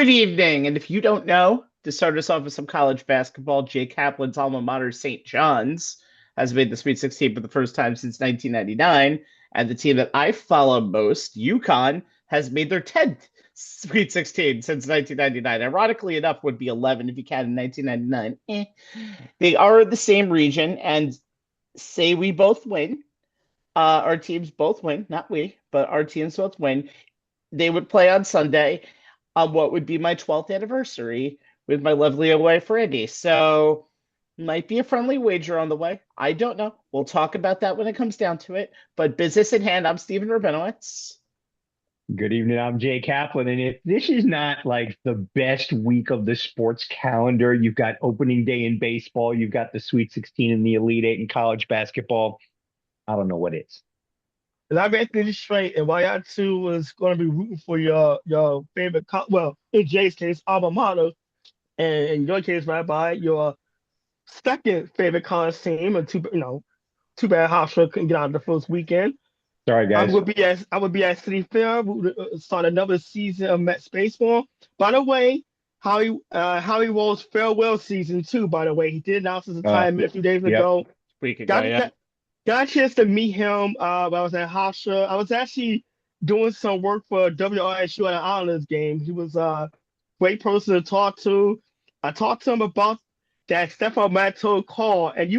Good evening. And if you don't know, to start us off with some college basketball, Jay Kaplan's alma mater, St. John's, has made the Sweet 16 for the first time since 1999. And the team that I follow most, UConn, has made their 10th Sweet 16 since 1999. Ironically enough, would be 11 if you count in 1999. They are the same region, and say we both win. Our teams both win, not we, but our teams both win. They would play on Sunday on what would be my 12th anniversary with my lovely wife, Randy. So, might be a friendly wager on the way. I don't know. We'll talk about that when it comes down to it. But business at hand, I'm Stephen Rabinowitz. Good evening. I'm Jay Kaplan. And if this is not like the best week of the sports calendar, you've got opening day in baseball, you've got the Sweet 16 and the Elite Eight in college basketball. I don't know what is. And I'm Anthony Strait, and while y'all two was going to be rooting for your favorite, well, in Jay's case, alma mater, and in your case, Rabbi, your second favorite college team, and too bad Hofstra couldn't get out of the first weekend. Sorry, guys. I would be at City Fair, start another season of Mets baseball. By the way, Howie Rose's farewell season too. By the way, he did announce his retirement a few days ago. Week ago, Got, yeah. got a chance to meet him while I was at Hofstra. I was actually doing some work for WRSU at an Islanders game. He was a great person to talk to. I talked to him about that Stephon Matto call, and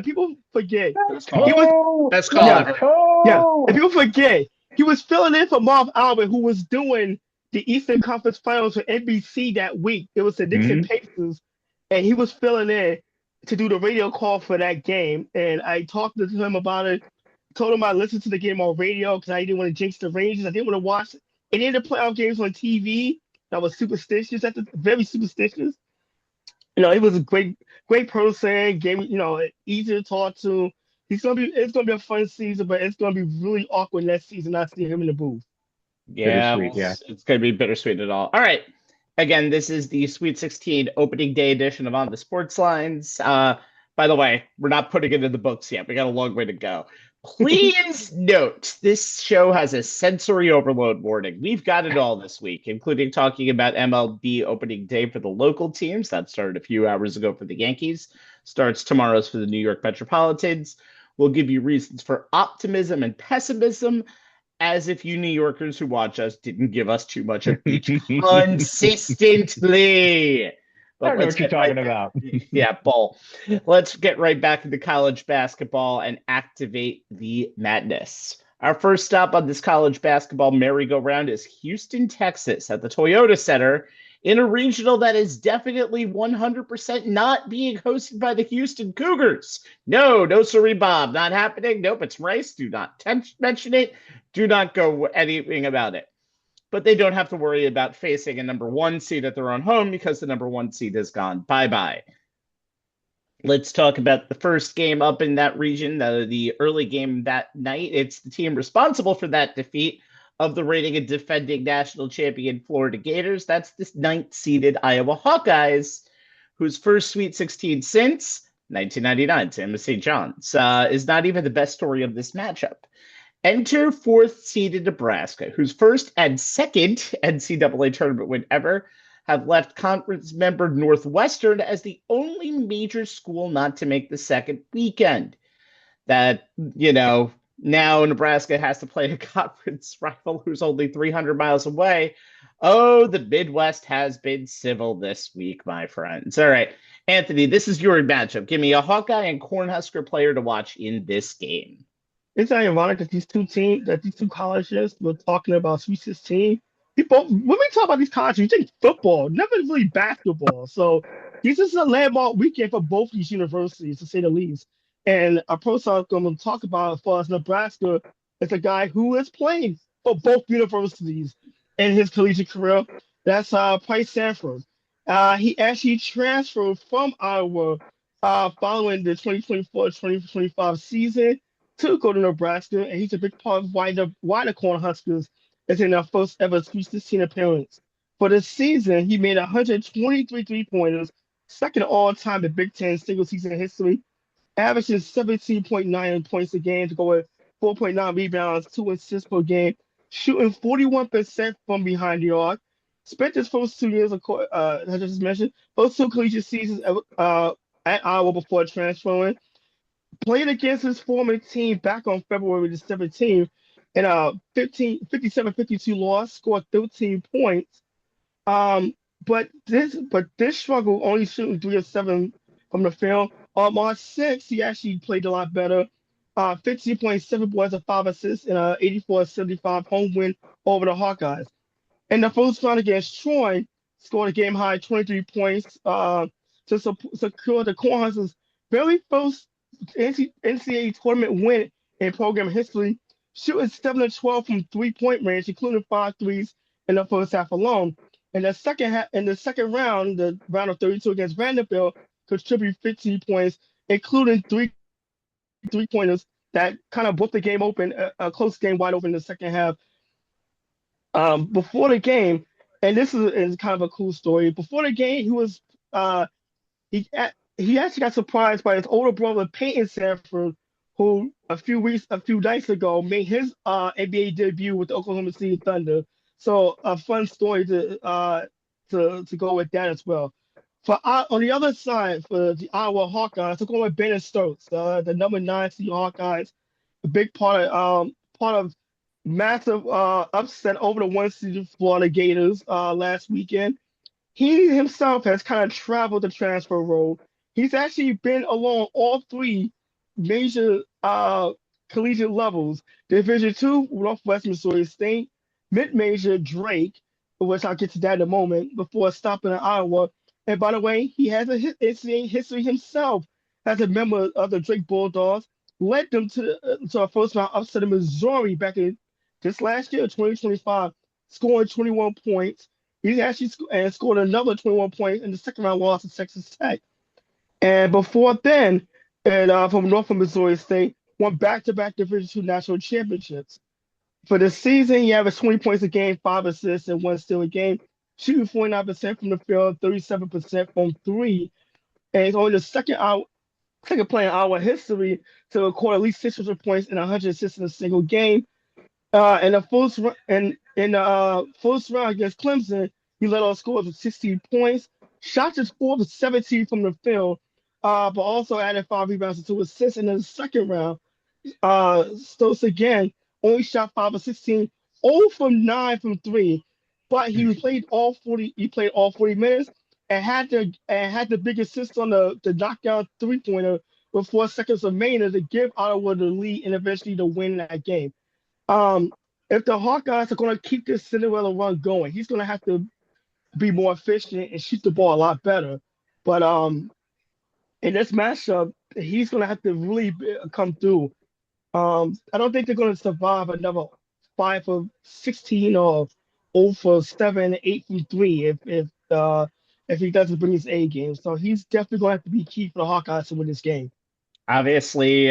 people forget. Best call. He was Best call yeah, ever. yeah, and people forget he was filling in for Marv Albert, who was doing the Eastern Conference Finals for NBC that week. It was the Dixon Pacers, and he was filling in to do the radio call for that game. And I talked to him about it. Told him I listened to the game on radio because I didn't want to jinx the Rangers. I didn't want to watch any of the playoff games on TV. I was superstitious, very superstitious. He was a great person. Easy to talk to. It's gonna be a fun season, but it's gonna be really awkward next season. I see him in the booth. Yeah, Bittersweet, yeah. it's going to be bittersweet at all. All right. Again, this is the Sweet 16 opening day edition of On the Sports Lines. By the way, we're not putting it in the books yet. We got a long way to go. Please note, this show has a sensory overload warning. We've got it all this week, including talking about MLB opening day for the local teams. That started a few hours ago for the Yankees. Starts tomorrow's for the New York Metropolitans. We'll give you reasons for optimism and pessimism, as if you New Yorkers who watch us didn't give us too much of each consistently. I But don't know let's what you're get right talking about. yeah, bull. Let's get right back into college basketball and activate the madness. Our first stop on this college basketball merry-go-round is Houston, Texas, at the Toyota Center, in a regional that is definitely 100% not being hosted by the Houston Cougars. No, sorry, Bob, not happening. Nope, it's Rice. Do not mention it. Do not go anything about it. But they don't have to worry about facing a number one seed at their own home because the number one seed has gone bye-bye. Let's talk about the first game up in that region, the early game that night. It's the team responsible for that defeat of the reigning and defending national champion Florida Gators. That's the ninth-seeded Iowa Hawkeyes, whose first Sweet 16 since 1999, Sam of St. John's, is not even the best story of this matchup. Enter fourth-seeded Nebraska, whose first and second NCAA tournament win ever have left conference member Northwestern as the only major school not to make the second weekend. That, now Nebraska has to play a conference rival who's only 300 miles away. Oh, the Midwest has been civil this week, my friends. All right, Anthony, this is your matchup. Give me a Hawkeye and Cornhusker player to watch in this game. It's ironic that these two colleges were talking about Sweet 16. When we talk about these colleges, we think football, never really basketball. So this is a landmark weekend for both these universities, to say the least. And a person I'm going to talk about as far as Nebraska is a guy who has played for both universities in his collegiate career. That's Price Sanford. He actually transferred from Iowa following the 2024-2025 season to go to Nebraska, and he's a big part of why the Cornhuskers is in their first ever Sweet 16 appearance. For the season, he made 123 three-pointers, second all-time in Big Ten single-season history, averaging 17.9 points a game to go with 4.9 rebounds, 2 assists per game, shooting 41% from behind the arc, Spent his first 2 years, as I just mentioned, first two collegiate seasons at Iowa before transferring. Played against his former team back on February the 17th in a 57-52 loss, scored 13 points. Um, but this struggle, only shooting 3 of 7 from the field. On March 6th, he actually played a lot better. 15.7 boards and 5 assists in a 84-75 home win over the Hawkeyes. In the first round against Troy, scored a game high 23 points to secure the Cornhuskers' very first NCAA tournament win in program history, shooting 7 of 12 from 3-point range, including 5 threes in the first half alone. In the second round, the round of 32 against Vanderbilt, contributed 15 points, including 3 3-pointers that kind of broke the game open, a close game wide open in the second half. Before the game, and this is kind of a cool story. Before the game, he he actually got surprised by his older brother Peyton Sanford, who a few nights ago made his NBA debut with the Oklahoma City Thunder. So a fun story to go with that as well. On the other side, for the Iowa Hawkeyes, took on with Bennett Stokes, the number 9 seed Hawkeyes, a big part of massive upset over the 1 seed Florida Gators last weekend. He himself has kind of traveled the transfer road. He's actually been along all three major collegiate levels: Division II, Northwest Missouri State; mid-major Drake, which I'll get to that in a moment, before stopping in Iowa. And by the way, he has a NCAA history himself as a member of the Drake Bulldogs. Led them to a first round upset in Missouri back in just last year, 2025, scoring 21 points. He actually scored another 21 points in the second round loss to Texas Tech. And before then, from Northern Missouri State, won back-to-back Division II national championships. For the season, he averaged 20 points a game, 5 assists, and 1 steal a game, shooting 49% from the field, 37% from three. And he's only the second player in our history to record at least 600 points and 100 assists in a single game. In the first round against Clemson, he led all scores with 16 points. Shot his 4 of 17 from the field, but also added 5 rebounds and 2 assists. And in the second round, Stokes again only shot 5 of 16, 0 from 9 from three, but he played all 40. He played all 40 minutes and had the big assist on the knockout 3-pointer with 4 seconds remaining to give Ottawa the lead and eventually to win that game. Um, if the Hawkeyes are going to keep this Cinderella run going, he's going to have to be more efficient and shoot the ball a lot better. But in this matchup, he's going to have to really come through. I don't think they're going to survive another 5 of 16 or 0 for 7, 8 from three if he doesn't bring his A game. So he's definitely going to have to be key for the Hawkeyes to win this game. Obviously,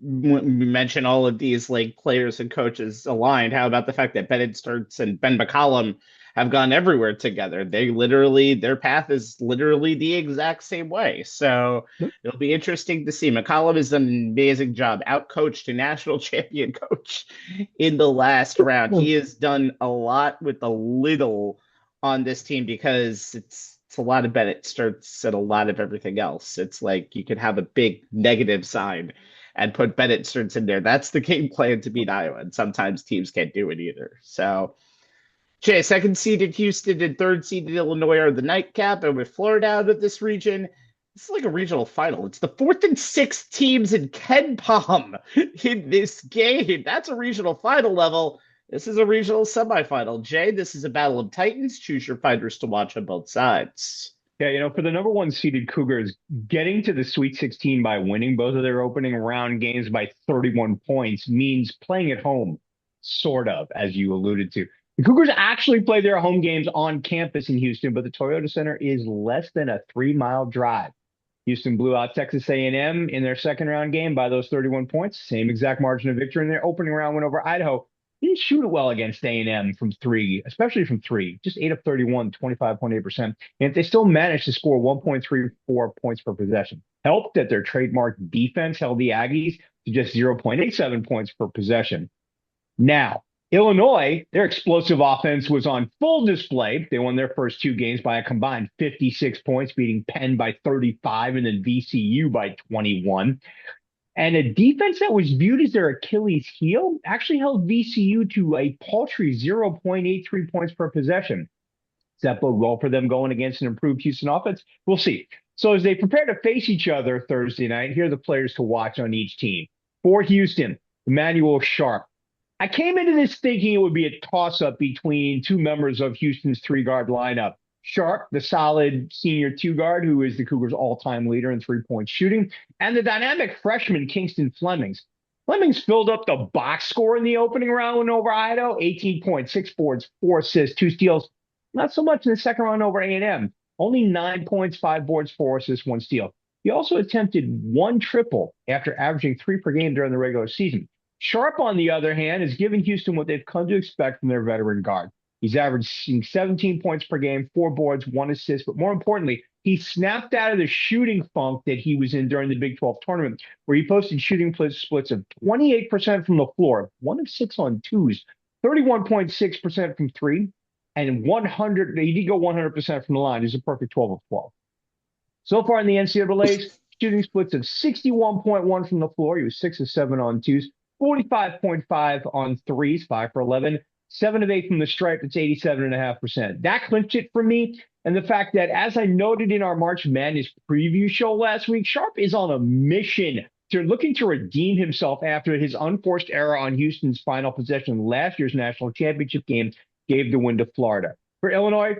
we mentioned all of these like players and coaches aligned. How about the fact that Bennett Starks and Ben McCollum have gone everywhere together? Their path is literally the exact same way. So it'll be interesting to see. McCollum has done an amazing job, outcoached a national champion coach in the last round. He has done a lot with a little on this team because it's a lot of Bennett Starks and a lot of everything else. It's like you could have a big negative sign and put Bennett Starks in there. That's the game plan to beat Iowa, and sometimes teams can't do it either. So, Jay, second seeded Houston and third seeded Illinois are the nightcap, and with Florida out of this region, it's like a regional final. It's the fourth and sixth teams in Ken Palm in this game. That's a regional final level. This is a regional semifinal. Jay, this is a battle of titans. Choose your fighters to watch on both sides. Yeah, for the number 1 seeded Cougars, getting to the Sweet 16 by winning both of their opening round games by 31 points means playing at home, sort of, as you alluded to. The Cougars actually play their home games on campus in Houston, but the Toyota Center is less than a 3-mile drive. Houston blew out Texas A&M in their second round game by those 31 points, same exact margin of victory in their opening round win over Idaho. He didn't shoot it well against A&M from three, especially from three, just 8 of 31, 25.8%. And if they still managed to score 1.34 points per possession. Helped that their trademark defense held the Aggies to just 0.87 points per possession. Now, Illinois, their explosive offense was on full display. They won their first two games by a combined 56 points, beating Penn by 35 and then VCU by 21. And a defense that was viewed as their Achilles heel actually held VCU to a paltry 0.83 points per possession. Does that bode well for them going against an improved Houston offense? We'll see. So as they prepare to face each other Thursday night, here are the players to watch on each team. For Houston, Emmanuel Sharp. I came into this thinking it would be a toss-up between two members of Houston's three-guard lineup. Sharp, the solid senior two-guard, who is the Cougars' all-time leader in three-point shooting, and the dynamic freshman Kingston Flemings. Flemings filled up the box score in the opening round over Idaho, 18 points, 6 boards, 4 assists, 2 steals. Not so much in the second round over A&M. Only 9 points, 5 boards, 4 assists, 1 steal. He also attempted 1 triple after averaging 3 per game during the regular season. Sharp, on the other hand, is giving Houston what they've come to expect from their veteran guard. He's averaging 17 points per game, 4 boards, 1 assist, but more importantly, he snapped out of the shooting funk that he was in during the Big 12 tournament, where he posted shooting splits of 28% from the floor, 1 of 6 on twos, 31.6% from 3, and he did go 100% from the line. He's a perfect 12 of 12. So far in the NCAA's, shooting splits of 61.1 from the floor. He was 6 of 7 on twos, 45.5 on threes, 5 for 11, 7 of 8 from the stripe. It's 87.5%. That clinched it for me. And the fact that, as I noted in our March Madness preview show last week, Sharp is on a mission looking to redeem himself after his unforced error on Houston's final possession last year's national championship game gave the win to Florida. For Illinois,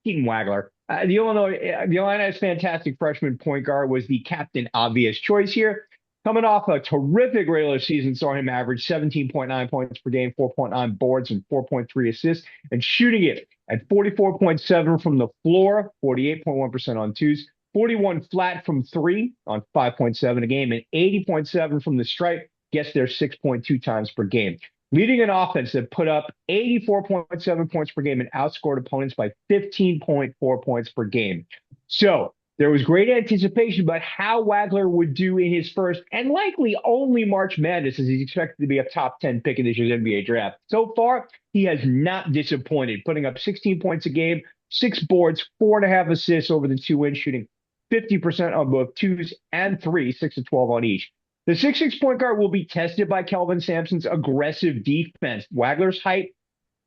Keaton Wagler. The Illini's fantastic freshman point guard was the captain obvious choice here. Coming off a terrific regular season, saw him average 17.9 points per game, 4.9 boards, and 4.3 assists, and shooting it at 44.7 from the floor, 48.1% on twos, 41 flat from 3 on 5.7 a game, and 80.7 from the stripe, gets there 6.2 times per game. Leading an offense that put up 84.7 points per game and outscored opponents by 15.4 points per game. So there was great anticipation about how Wagler would do in his first and likely only March Madness, as he's expected to be a top 10 pick in this year's NBA draft. So far, he has not disappointed, putting up 16 points a game, 6 boards, 4.5 assists over the 2 wins, shooting 50% on both twos and threes, 6 of 12 on each. The 6'6" point guard will be tested by Kelvin Sampson's aggressive defense. Wagler's height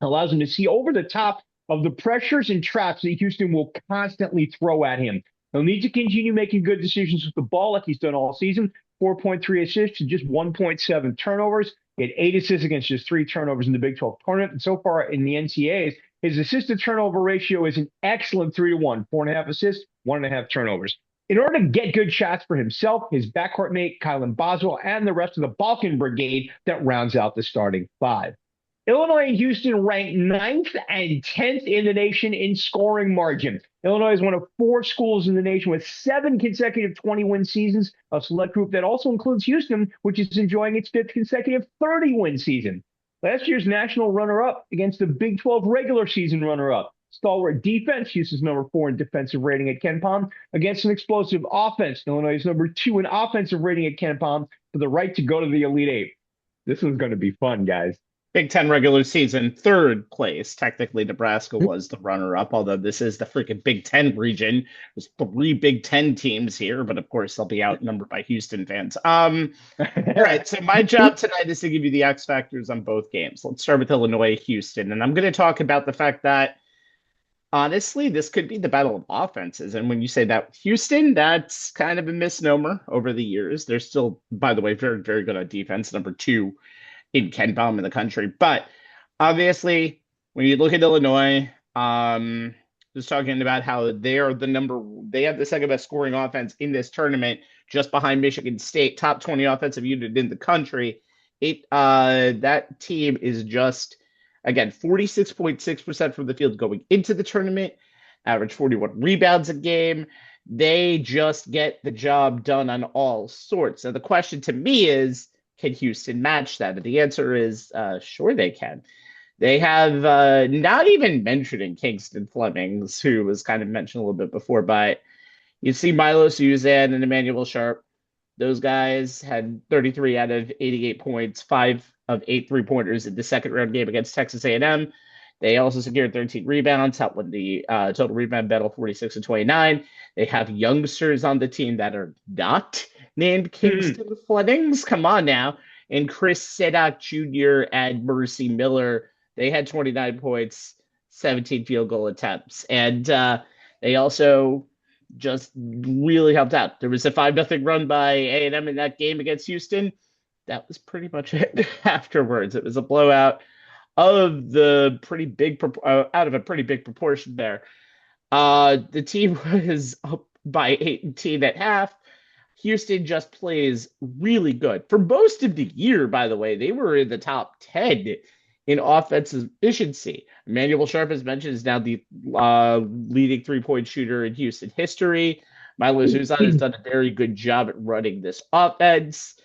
allows him to see over the top of the pressures and traps that Houston will constantly throw at him. He'll need to continue making good decisions with the ball like he's done all season. 4.3 assists and just 1.7 turnovers. He had 8 assists against just 3 turnovers in the Big 12 tournament. And so far in the NCAAs, his assist-to-turnover ratio is an excellent 3-to-1. 4.5 assists, 1.5 turnovers. In order to get good shots for himself, his backcourt mate, Kylan Boswell, and the rest of the Balkan Brigade that rounds out the starting 5. Illinois and Houston ranked 9th and 10th in the nation in scoring margin. Illinois is one of 4 schools in the nation with 7 consecutive 20-win seasons, a select group that also includes Houston, which is enjoying its 5th consecutive 30-win season. Last year's national runner-up against the Big 12 regular season runner-up. Stalwart defense, Houston's number 4 in defensive rating at KenPom, against an explosive offense. Illinois is number 2 in offensive rating at KenPom for the right to go to the Elite 8. This one's going to be fun, guys. Big Ten regular season, 3rd place. Technically, Nebraska was the runner-up, although this is the freaking Big Ten region. There's 3 Big Ten teams here, but of course, they'll be outnumbered by Houston fans. All right, so my job tonight is to give you the X factors on both games. Let's start with Illinois-Houston, and I'm going to talk about the fact that honestly, this could be the battle of offenses. And when you say that Houston, that's kind of a misnomer over the years. They're still, by the way, very, very good on defense, number 2 in KenPom in the country. But obviously, when you look at Illinois, just talking about how they have the second best scoring offense in this tournament, just behind Michigan State, top 20 offensive unit in the country. That team is just, again, 46.6% from the field going into the tournament, average 41 rebounds a game. They just get the job done on all sorts. So the question to me is, can Houston match that? And the answer is, sure they can. They have, not even mentioning Kingston Flemings, who was kind of mentioned a little bit before, but you see Milo Suzan and Emmanuel Sharp. Those guys had 33 out of 88 points, 5 of 8 3-pointers in the second round game against Texas A&M. They also secured 13 rebounds, helped win the total rebound battle 46-29. They have youngsters on the team that are not named Kingston Flemings. Come on now. And Chris Sedak Jr. and Mercy Miller, they had 29 points, 17 field goal attempts. And they also just really helped out. There was a 5-0 run by A&M in that game against Houston. That was pretty much it afterwards. It was a blowout of the pretty big out of a pretty big proportion there. The team was up by 18 at half. Houston just plays really good. For most of the year, by the way, they were in the top 10 in offensive efficiency. Emmanuel Sharp, as mentioned, is now the leading 3-point shooter in Houston history. Milo Zuzan has done a very good job at running this offense.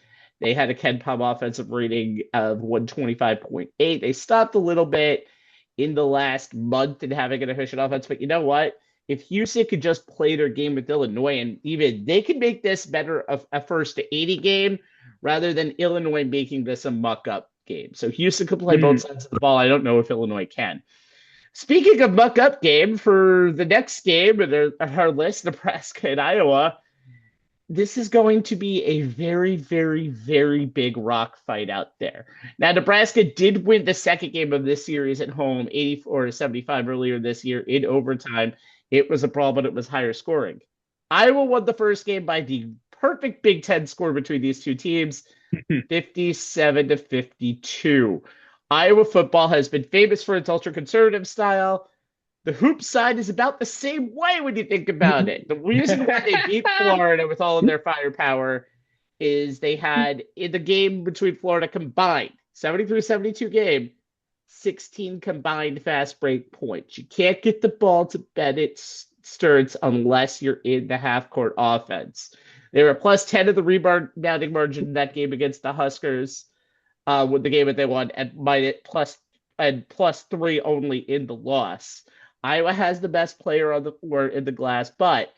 They had a KenPom offensive rating of 125.8. They stopped a little bit in the last month in having an efficient offense, but you know what? If Houston could just play their game with Illinois, and even they could make this better a first to 80 game rather than Illinois making this a muck-up game. So Houston could play both sides of the ball. I don't know if Illinois can. Speaking of muck-up game, for the next game in our list, Nebraska and Iowa, this is going to be a very, very, very big rock fight out there. Now, Nebraska did win the second game of this series at home, 84-75 earlier this year in overtime. It was a brawl, but it was higher scoring. Iowa won the first game by the perfect Big Ten score between these two teams, 57-52. Iowa football has been famous for its ultra-conservative style. The hoop side is about the same way when you think about it. The reason why they beat Florida with all of their firepower is they had, in the game between Florida combined, 73-72 game, 16 combined fast break points. You can't get the ball to Bennett Sturts unless you're in the half-court offense. They were plus 10 of the rebounding margin in that game against the Huskers, with the game that they won, and plus 3 only in the loss. Iowa has the best player on the floor in the glass, but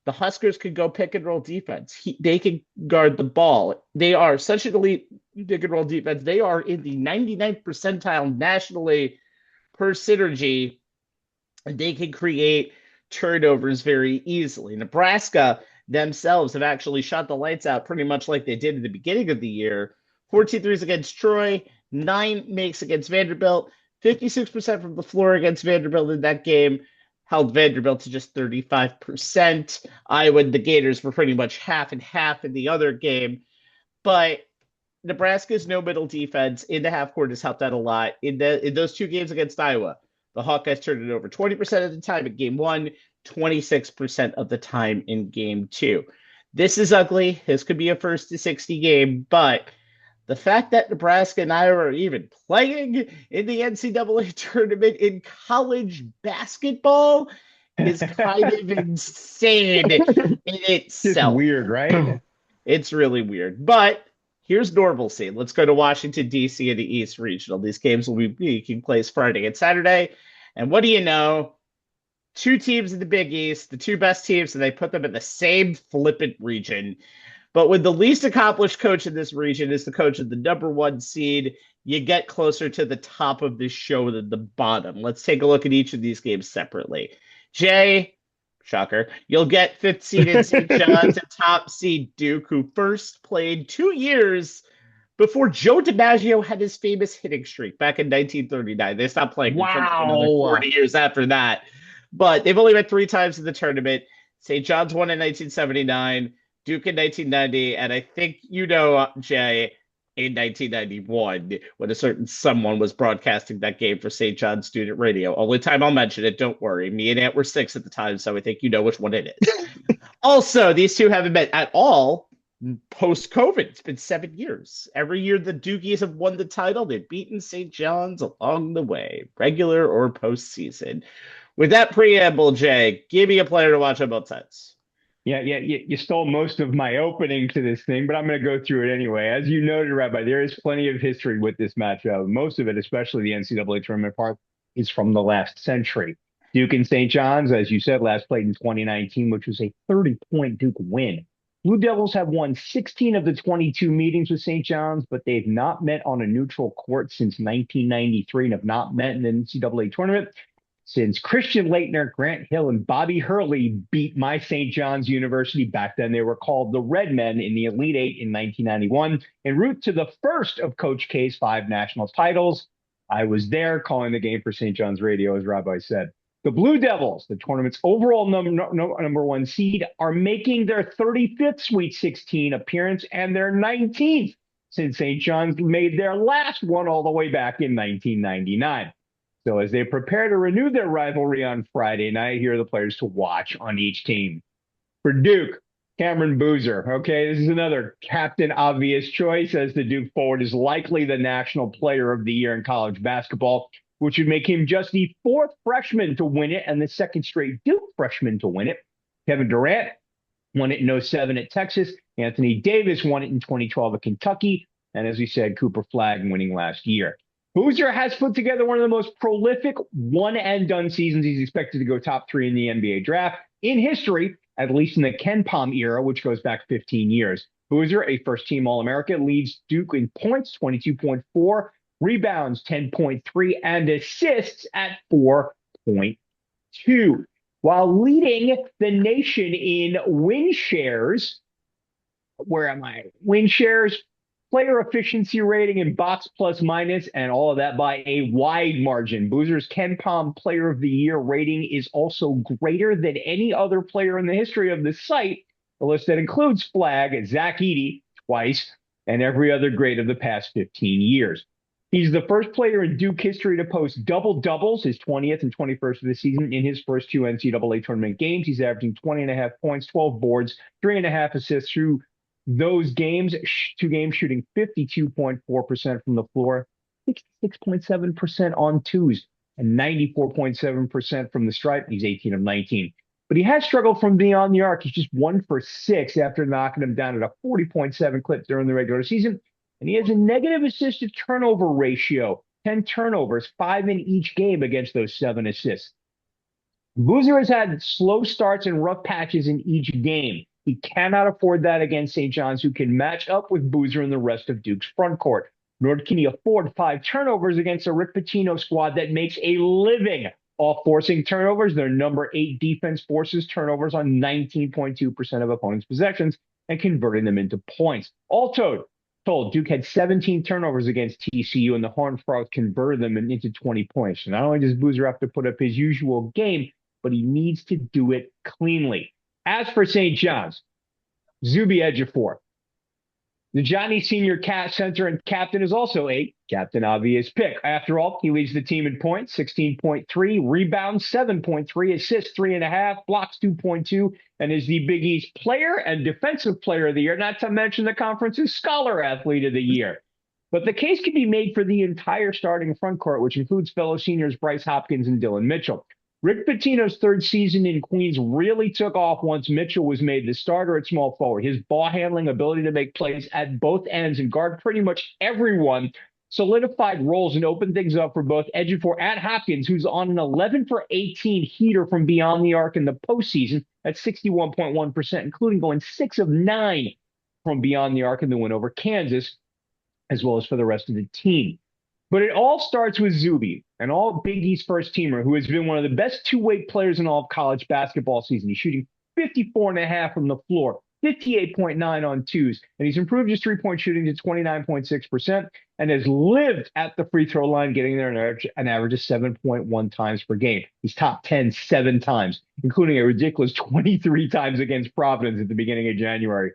the Huskers can go pick and roll defense. They can guard the ball. They are such an elite pick and roll defense. They are in the 99th percentile nationally per synergy. They can create turnovers very easily. Nebraska themselves have actually shot the lights out pretty much like they did at the beginning of the year. 14 threes against Troy, 9 makes against Vanderbilt, 56% from the floor against Vanderbilt in that game, held Vanderbilt to just 35%. Iowa and the Gators were pretty much half and half in the other game. But Nebraska's no-middle defense in the half court has helped out a lot. In those 2 games against Iowa, the Hawkeyes turned it over 20% of the time in game 1, 26% of the time in game 2. This is ugly. This could be a first to 60 game, but the fact that Nebraska and Iowa are even playing in the NCAA tournament in college basketball is kind of insane in itself. It's weird, right? It's really weird. But here's normalcy. Let's go to Washington, D.C. and the East Regional. These games will be taking place Friday and Saturday. And what do you know? 2 teams in the Big East, the 2 best teams, and they put them in the same flippant region. But when the least accomplished coach in this region is the coach of the number 1 seed, you get closer to the top of this show than the bottom. Let's take a look at each of these games separately. Jay, shocker, you'll get 5th seed in St. John's and top seed Duke, who first played 2 years before Joe DiMaggio had his famous hitting streak back in 1939. They stopped playing for another 40 years after that. But they've only met 3 times in the tournament. St. John's won in 1979. Duke in 1990, and I think you know, Jay, in 1991, when a certain someone was broadcasting that game for St. John's Student Radio. Only time I'll mention it, don't worry. Me and Ant were 6 at the time, so I think you know which one it is. Also, these 2 haven't met at all post-COVID. It's been 7 years. Every year the Dukies have won the title, they've beaten St. John's along the way, regular or postseason. With that preamble, Jay, give me a player to watch on both sides. Yeah, you stole most of my opening to this thing, but I'm going to go through it anyway. As you noted, Rabbi, there is plenty of history with this matchup. Most of it, especially the NCAA tournament part, is from the last century. Duke and St. John's, as you said, last played in 2019, which was a 30-point Duke win. Blue Devils have won 16 of the 22 meetings with St. John's, but they've not met on a neutral court since 1993 and have not met in the NCAA tournament since Christian Leitner, Grant Hill, and Bobby Hurley beat my St. John's University. Back then, they were called the Redmen in the Elite Eight in 1991, en route to the first of Coach K's 5 national titles. I was there calling the game for St. John's Radio, as Rabbi said. The Blue Devils, the tournament's overall number 1 seed, are making their 35th Sweet 16 appearance and their 19th since St. John's made their last one all the way back in 1999. So as they prepare to renew their rivalry on Friday night, here are the players to watch on each team. For Duke, Cameron Boozer. Okay, this is another captain obvious choice, as the Duke forward is likely the National Player of the Year in college basketball, which would make him just the 4th freshman to win it and the 2nd straight Duke freshman to win it. Kevin Durant won it in 2007 at Texas. Anthony Davis won it in 2012 at Kentucky. And as we said, Cooper Flagg winning last year. Boozer has put together one of the most prolific one-and-done seasons. He's expected to go top 3 in the NBA draft in history, at least in the Ken Pom era, which goes back 15 years. Boozer, a first-team All-American, leads Duke in points, 22.4, rebounds, 10.3, and assists at 4.2, while leading the nation in win shares. Where am I? Win shares, player efficiency rating, and box plus minus, and all of that by a wide margin. Boozer's Ken Pom Player of the Year rating is also greater than any other player in the history of the site, a list that includes Flagg, Zach Edey twice, and every other great of the past 15 years. He's the first player in Duke history to post double-doubles, his 20th and 21st of the season, in his first 2 NCAA tournament games. He's averaging 20.5 points, 12 boards, 3.5 assists through those games, 2 games shooting 52.4% from the floor, 66.7% on twos, and 94.7% from the stripe. He's 18 of 19. But he has struggled from beyond the arc. He's just 1 for 6 after knocking him down at a 40.7 clip during the regular season. And he has a negative assist to turnover ratio, 10 turnovers, 5 in each game against those 7 assists. Boozer has had slow starts and rough patches in each game. He cannot afford that against St. John's, who can match up with Boozer and the rest of Duke's front court. Nor can he afford 5 turnovers against a Rick Pitino squad that makes a living off forcing turnovers. Their number 8 defense forces turnovers on 19.2% of opponents' possessions and converting them into points. All told, Duke had 17 turnovers against TCU, and the Horned Frogs converted them into 20 points. So not only does Boozer have to put up his usual game, but he needs to do it cleanly. As for St. John's, Zuby Ejiofor. The Johnny Senior center and captain is also a captain obvious pick. After all, he leads the team in points, 16.3, rebounds, 7.3, assists, 3.5, blocks, 2.2, and is the Big East player and defensive player of the year, not to mention the conference's scholar athlete of the year. But the case can be made for the entire starting front court, which includes fellow seniors Bryce Hopkins and Dylan Mitchell. Rick Pitino's 3rd season in Queens really took off once Mitchell was made the starter at small forward. His ball handling, ability to make plays at both ends and guard pretty much everyone solidified roles and opened things up for both Ejiofor and Hopkins, who's on an 11 for 18 heater from beyond the arc in the postseason at 61.1%, including going 6 of 9 from beyond the arc in the win over Kansas, as well as for the rest of the team. But it all starts with Zuby, an all Big East first-teamer who has been one of the best two-way players in all of college basketball season. He's shooting 54.5 from the floor, 58.9 on twos, and he's improved his three-point shooting to 29.6% and has lived at the free throw line, getting there an average of 7.1 times per game. He's top 10 7 times, including a ridiculous 23 times against Providence at the beginning of January.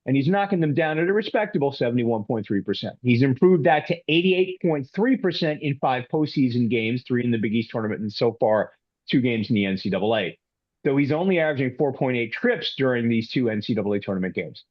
And he's knocking them down at a respectable 71.3%. He's improved that to 88.3% in 5 postseason games, 3 in the Big East tournament, and so far 2 games in the NCAA. Though he's only averaging 4.8 trips during these 2 NCAA tournament games.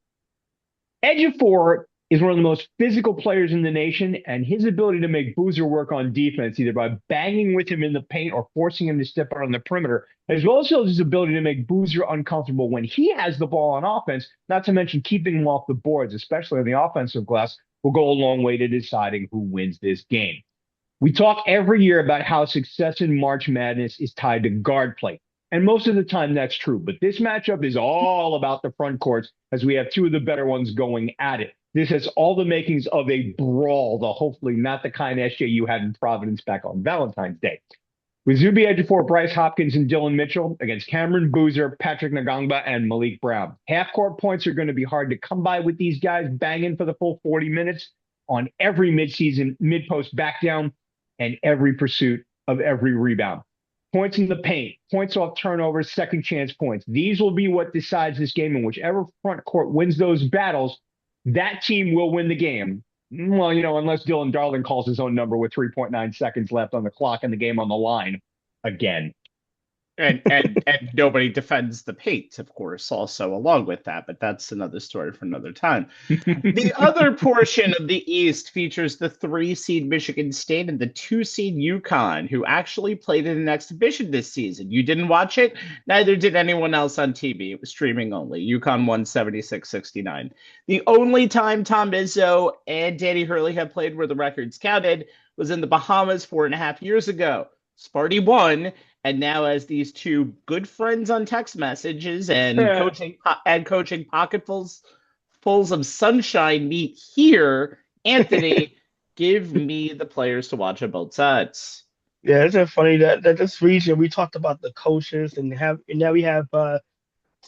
Ejiofor is one of the most physical players in the nation, and his ability to make Boozer work on defense, either by banging with him in the paint or forcing him to step out on the perimeter, as well as his ability to make Boozer uncomfortable when he has the ball on offense, not to mention keeping him off the boards, especially on the offensive glass, will go a long way to deciding who wins this game. We talk every year about how success in March Madness is tied to guard play. And most of the time that's true. But this matchup is all about the front courts as we have two of the better ones going at it. This has all the makings of a brawl, though hopefully not the kind SJU had in Providence back on Valentine's Day. With Zuby Ejiofor, Bryce Hopkins, and Dylan Mitchell against Cameron Boozer, Patrick Ngangba, and Malik Brown. Half-court points are going to be hard to come by with these guys banging for the full 40 minutes on every midseason, mid-post back down, and every pursuit of every rebound. Points in the paint, points off turnovers, second chance points. These will be what decides this game, and whichever front court wins those battles, that team will win the game. Well, unless Dylan Darling calls his own number with 3.9 seconds left on the clock and the game on the line again. And nobody defends the paint, of course, also along with that, but that's another story for another time. The other portion of the East features the 3-seed Michigan State and the 2-seed UConn, who actually played in an exhibition this season. You didn't watch it? Neither did anyone else on TV. It was streaming only. UConn won 76-69. The only time Tom Izzo and Danny Hurley have played where the records counted was in the Bahamas 4.5 years ago. Sparty won, and now as these two good friends on text messages and coaching pocketfuls of sunshine meet here, Anthony, give me the players to watch on both sides. Yeah, isn't it funny that this region we talked about the coaches and now we have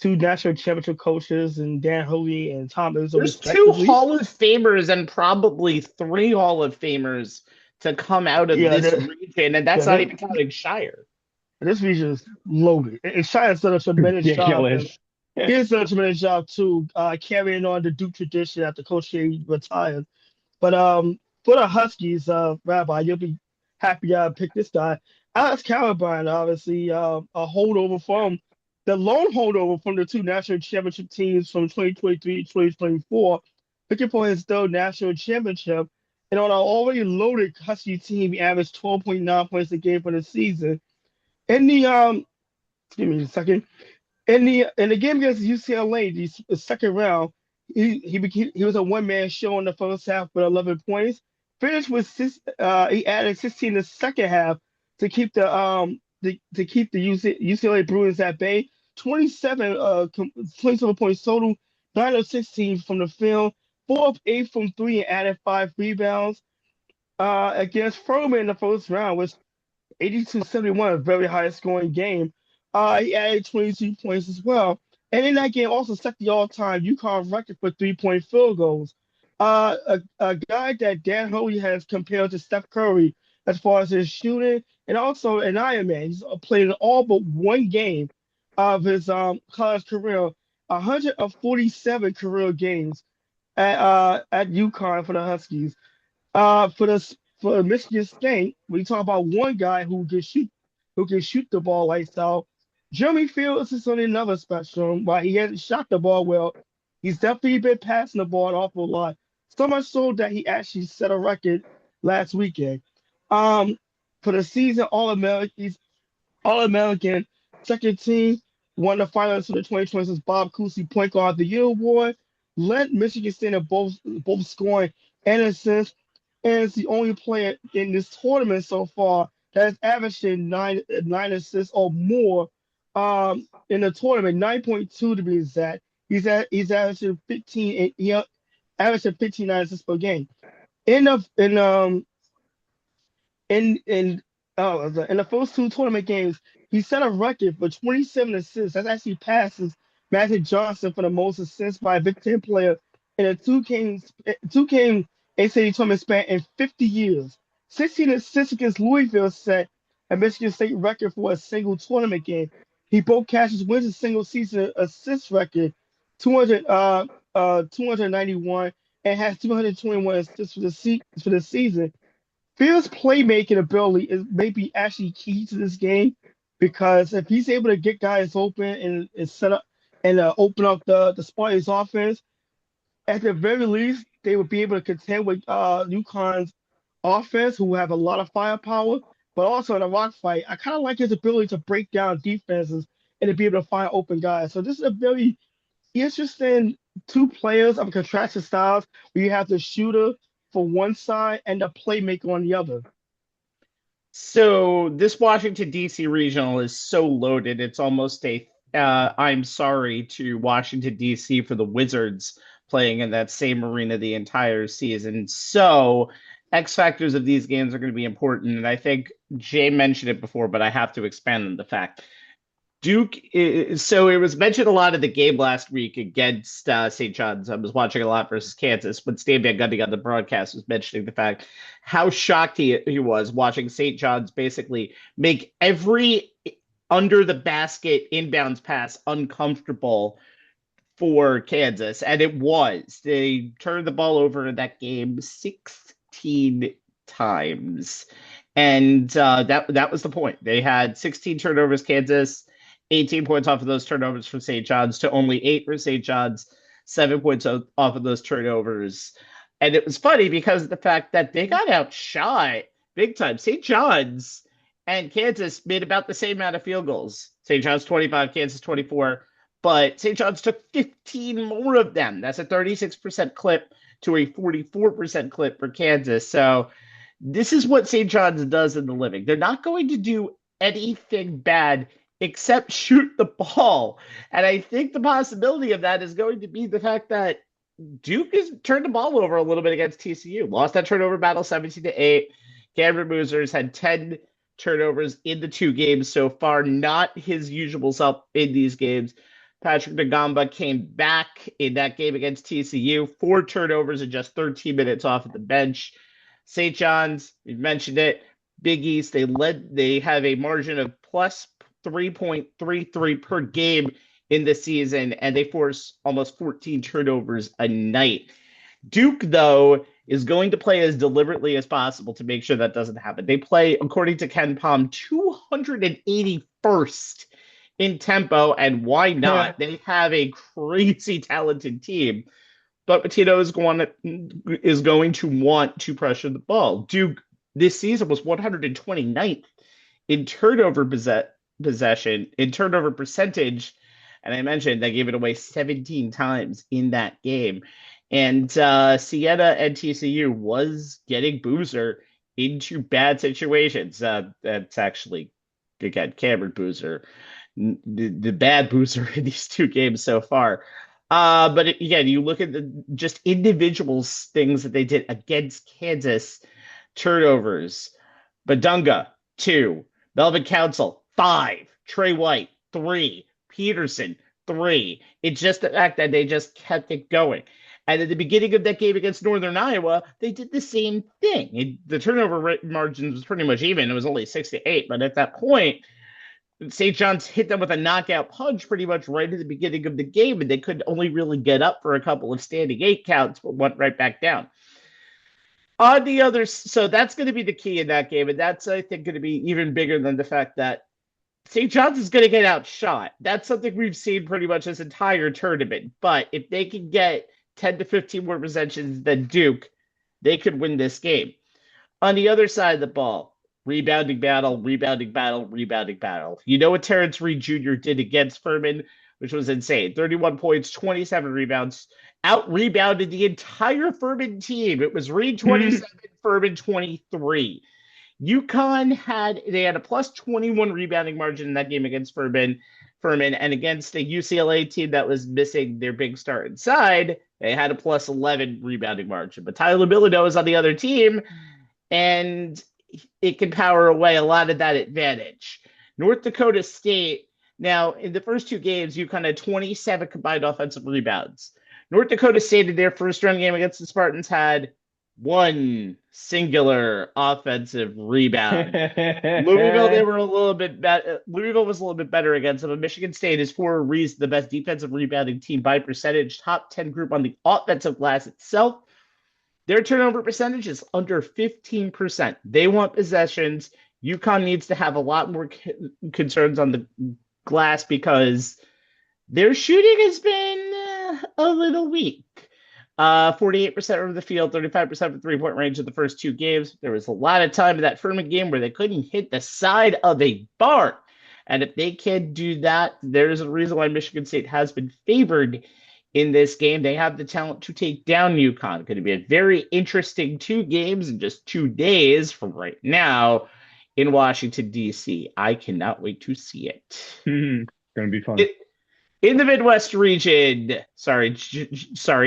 two national championship coaches and Dan Hurley and Tom Izzo. There's 2 Hall of Famers and probably 3 Hall of Famers to come out of this region, and that's not even counting Shire. This region is loaded. And Shire's done a tremendous job. He's done a tremendous job too, carrying on the Duke tradition after Coach K retired. But for the Huskies, Rabbi, you'll be happy to pick this guy. Alex Carabine, obviously, a holdover from the lone holdover from the 2 national championship teams from 2023 to 2024, looking for his 3rd national championship. And on an already loaded Husky team, he averaged 12.9 points a game for the season. In the give me a second. In the game against UCLA, the second round, he was a one-man show in the first half with 11 points. Finished with he added 16 in the second half to keep the UCLA Bruins at bay. 27 points total, 9 of 16 from the field, 4 of 8 from 3, and added 5 rebounds. Against Furman in the first round was 82-71, a very high scoring game. He added 22 points as well. And in that game also set the all-time UConn record for 3-point field goals. A guy that Dan Hurley has compared to Steph Curry as far as his shooting, and also an Iron Man. He's played in all but one game of his college career, 147 career games at UConn for the Huskies. For Michigan State, we talk about one guy who can shoot the ball lights out. Jeremy Fields is on another spectrum. While he hasn't shot the ball well, he's definitely been passing the ball an awful lot. So much so that he actually set a record last weekend. For the season, All-American second team, won the finals for the 2026 Bob Cousy Point Guard of the Year Award, led Michigan State in both scoring and assists, and is the only player in this tournament so far that has averaged nine assists or more in the tournament, 9.2 to be exact. He's averaging 15. He averaging 15 assists per game. In the first 2 tournament games, he set a record for 27 assists. That actually passes Magic Johnson for the most assists by a Big Ten player in a two-game NCAA tournament span in 50 years. 16 assists against Louisville set a Michigan State record for a single tournament game. He broke Cash's wins a single season assist record, 291, and has 221 assists for the season. Fields' playmaking ability is maybe actually key to this game, because if he's able to get guys open and set up and open up the Sparty's offense, at the very least, they would be able to contend with UConn's offense, who have a lot of firepower, but also in a rock fight. I kind of like his ability to break down defenses and to be able to find open guys. So this is a very interesting 2 players of contrasting styles, where you have the shooter for one side and the playmaker on the other. So this Washington D.C. regional is so loaded. It's almost a I'm sorry to Washington D.C. for the Wizards playing in that same arena the entire season. So X factors of these games are going to be important, and I think Jay mentioned it before, but I have to expand on the fact. So it was mentioned a lot of the game last week against St. John's. I was watching a lot versus Kansas, but Stan Van Gundy on the broadcast was mentioning the fact how shocked he was watching St. John's basically make every under the basket inbounds pass uncomfortable for Kansas. And it was. They turned the ball over in that game 16 times. And that was the point. They had 16 turnovers, Kansas, 18 points off of those turnovers for St. John's to only 8 for St. John's, 7 points off of those turnovers. And it was funny because of the fact that they got outshot big time. St. John's and Kansas made about the same amount of field goals. St. John's 25, Kansas 24, but St. John's took 15 more of them. That's a 36% clip to a 44% clip for Kansas. So this is what St. John's does in the living. They're not going to do anything bad except shoot the ball. And I think the possibility of that is going to be the fact that Duke has turned the ball over a little bit against TCU. Lost that turnover battle 17-8. Cameron Moosers had 10 turnovers in the 2 games so far. Not his usual self in these games. Patrick Ngamba came back in that game against TCU. 4 turnovers in just 13 minutes off of the bench. St. John's, we mentioned it. Big East, they have a margin of plus 3.33 per game in the season, and they force almost 14 turnovers a night. Duke, though, is going to play as deliberately as possible to make sure that doesn't happen. They play, according to Ken Palm, 281st in tempo, and why not? They have a crazy talented team, but Pitino is going to want to pressure the ball. Duke this season was 129th in turnover percentage, and I mentioned they gave it away 17 times in that game. And Siena and TCU was getting Boozer into bad situations. That's actually, again, Cameron Boozer, the bad Boozer in these 2 games so far. But again, you look at the just individual things that they did against Kansas. Turnovers. Badunga, 2. Melvin Council, 5. Trey White, 3. Peterson, 3. It's just the fact that they just kept it going. And at the beginning of that game against Northern Iowa, they did the same thing. The turnover margin was pretty much even. It was only 6-8. But at that point, St. John's hit them with a knockout punch pretty much right at the beginning of the game, and they could only really get up for a couple of standing 8 counts, but went right back down. On the other, so that's going to be the key in that game, and that's, I think, going to be even bigger than the fact that St. John's is going to get outshot. That's something we've seen pretty much this entire tournament. But if they can get 10 to 15 more possessions than Duke, they could win this game. On the other side of the ball, rebounding battle. You know what Terrence Reed Jr. did against Furman, which was insane. 31 points, 27 rebounds. Out-rebounded the entire Furman team. It was Reed 27, Furman 23. UConn had a plus 21 rebounding margin in that game against Furman, and against a UCLA team that was missing their big star inside, they had a plus 11 rebounding margin. But Tyler Bilodeau is on the other team, and it can power away a lot of that advantage. North Dakota State, now in the first 2 games, UConn had 27 combined offensive rebounds. North Dakota State in their first round game against the Spartans had 1 singular offensive rebound. Louisville, they were a little bit better. Louisville was a little bit better against them. But Michigan State is for a reason the best defensive rebounding team by percentage, top 10 group on the offensive glass itself. Their turnover percentage is under 15%. They want possessions. UConn needs to have a lot more concerns on the glass because their shooting has been a little weak. 48% from the field, 35% from 3-point range in the first 2 games. There was a lot of time in that Furman game where they couldn't hit the side of a barn. And if they can do that, there's a reason why Michigan State has been favored in this game. They have the talent to take down UConn. Going to be a very interesting 2 games in just 2 days from right now in Washington, D.C. I cannot wait to see it. It's going to be fun. In the Midwest region, sorry,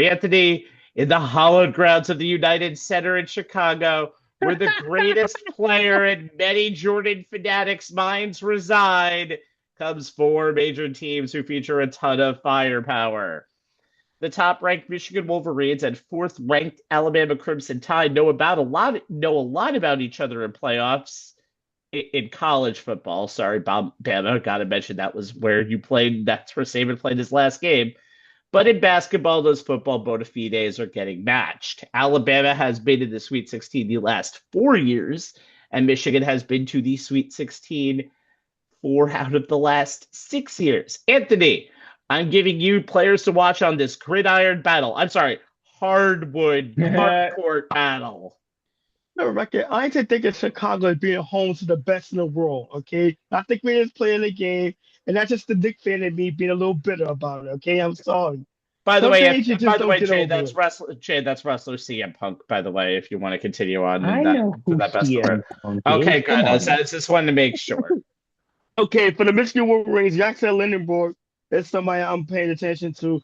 Anthony, in the hallowed grounds of the United Center in Chicago, where the greatest player and many Jordan fanatics' minds reside, comes four major teams who feature a ton of firepower. The top-ranked Michigan Wolverines and fourth-ranked Alabama Crimson Tide know a lot about each other in playoffs. In college football, sorry, Bama, gotta mention that was where you played. That's where Saban played his last game. But in basketball, those football bona fides are getting matched. Alabama has been in the Sweet 16 the last 4 years, and Michigan has been to the Sweet 16 4 out of the last 6 years. Anthony, I'm giving you players to watch on this gridiron battle. I'm sorry, hardwood court battle. No, record. I ain't think of Chicago as being home to the best in the world. Okay, not the greatest player in the game, and that's just the Nick fan in me being a little bitter about it. Okay, I'm sorry. By the Some way, things you just don't get Jay, over that's it. wrestler CM Punk. By the way, if you want to continue on I know who that best CM word. Punk Okay, is. good. Come I on. just wanted to make sure. Okay, for the Michigan Wolverines, Jackson Lindenborg is somebody I'm paying attention to.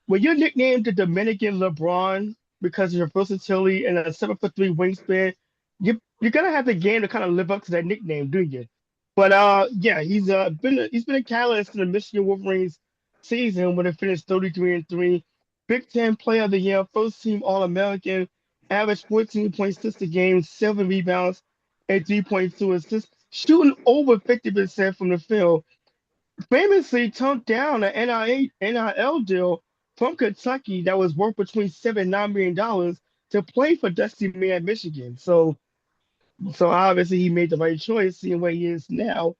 When you're nicknamed the Dominican LeBron because of your versatility and a 7'3" wingspan, you're gonna have the game to kind of live up to that nickname, do you? But yeah, he's been a catalyst in the Michigan Wolverines season when they finished 33-3. Big Ten Player of the Year, first team All American, averaged 14.6 a game, 7 rebounds, and 3.2 assists, shooting over 50% from the field. Famously turned down an NIL deal from Kentucky that was worth between $7 and $9 million to play for Dusty May at Michigan. So obviously he made the right choice, seeing where he is now.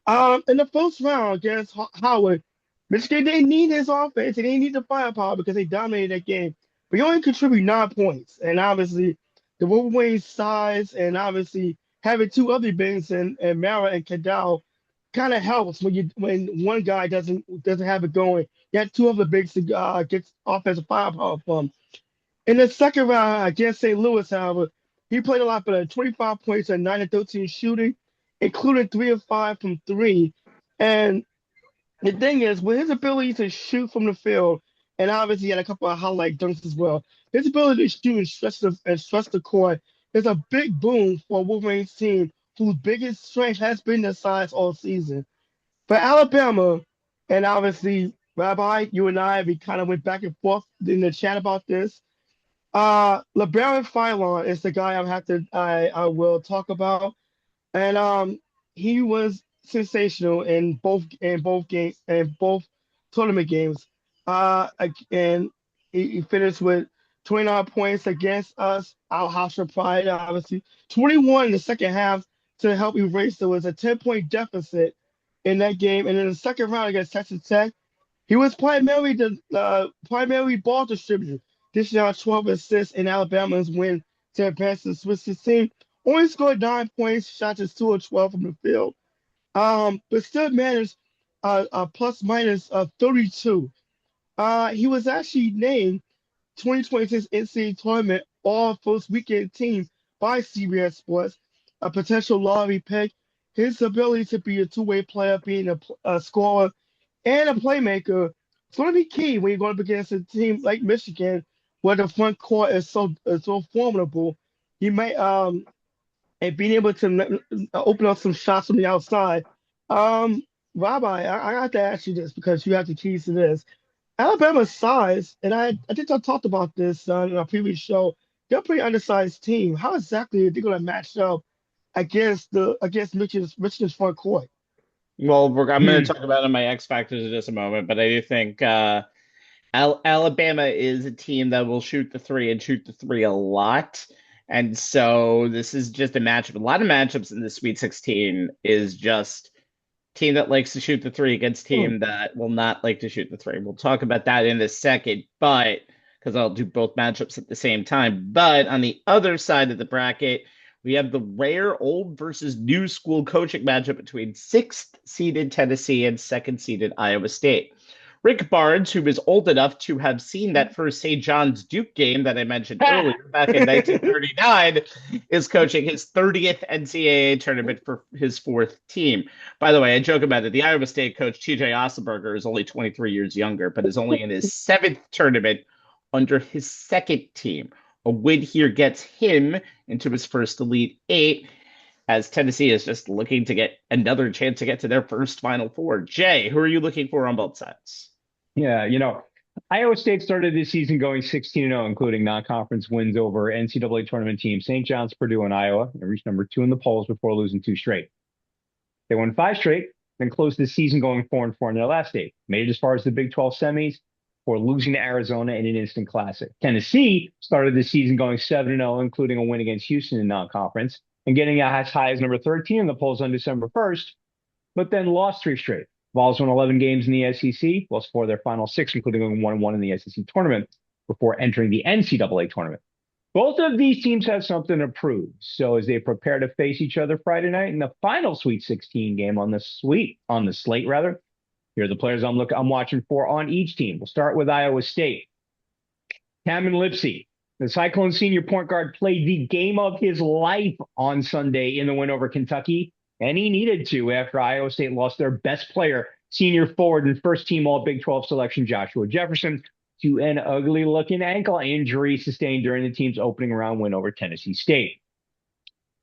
In the first round against Howard, Michigan didn't need his offense. They didn't need the firepower because they dominated that game. But he only contributed 9 points. And obviously the Wolverines' size and obviously having two other bigs and Mara and Cadell kind of helps when one guy doesn't have it going. You have two other bigs to get offensive firepower from. In the second round against St. Louis, however, he played a lot better. 25 points and 9 of 13 shooting, including 3 of 5 from three. And the thing is, with his ability to shoot from the field, and obviously he had a couple of highlight dunks as well, his ability to shoot and stretch the court is a big boom for a Wolverines team whose biggest strength has been their size all season. For Alabama, and obviously, Rabbi, you and we kind of went back and forth in the chat about this. LeBaron Philon is the guy I will talk about, and he was sensational in both tournament games. And he finished with 29 points against us, our house of pride, obviously. 21 in the second half to help erase there was a 10-point deficit in that game, and in the second round against Texas Tech. He was primarily the primary ball distributor, dishing out 12 assists in Alabama's win to advance the Swiss 16. Only scored 9 points, shot just 2 of 12 from the field. But still managed a plus minus of 32. He was actually named 2026 NCAA tournament all first weekend team by CBS Sports, a potential lottery pick. His ability to be a two-way player, being a scorer and a playmaker, it's going to be key when you're going up against a team like Michigan, where the front court is so formidable. He might and being able to open up some shots from the outside. Rabbi, I got to ask you this because you have the keys to this. Alabama's size, and I think I talked about this in our previous show. They're a pretty undersized team. How exactly are they going to match up against Michigan's front court? Well, I'm going to talk about my X factors in just a moment, but I do think Alabama is a team that will shoot the three and shoot the three a lot. And so this is just a matchup. A lot of matchups in the Sweet 16 is just team that likes to shoot the three against team that will not like to shoot the three. We'll talk about that in a second, but because I'll do both matchups at the same time. But on the other side of the bracket, we have the rare old versus new school coaching matchup between 6th seeded Tennessee and 2nd seeded Iowa State. Rick Barnes, who was old enough to have seen that first St. John's Duke game that I mentioned earlier back in 1939, is coaching his 30th NCAA tournament for his fourth team. By the way, I joke about it. The Iowa State coach, TJ Ossenberger, is only 23 years younger, but is only in his seventh tournament under his second team. A win here gets him into his first Elite Eight, as Tennessee is just looking to get another chance to get to their first Final Four. Jay, who are you looking for on both sides? Yeah, Iowa State started this season going 16-0, including non-conference wins over NCAA tournament teams St. John's, Purdue, and Iowa. They reached number 2 in the polls before losing 2 straight. They won 5 straight, then closed the season going 4-4 in their last 8. Made it as far as the Big 12 semis before losing to Arizona in an instant classic. Tennessee started the season going 7-0, including a win against Houston in non-conference, and getting as high as number 13 in the polls on December 1st, but then lost 3 straight. Vols won 11 games in the SEC, lost 4 of their final 6, including going 1-1 in the SEC tournament before entering the NCAA tournament. Both of these teams have something to prove. So as they prepare to face each other Friday night in the final Sweet 16 game on the slate, here are the players I'm watching for on each team. We'll start with Iowa State. Cameron Lipsey, the Cyclone senior point guard, played the game of his life on Sunday in the win over Kentucky, and he needed to after Iowa State lost their best player, senior forward and first-team All-Big 12 selection Joshua Jefferson, to an ugly-looking ankle injury sustained during the team's opening round win over Tennessee State.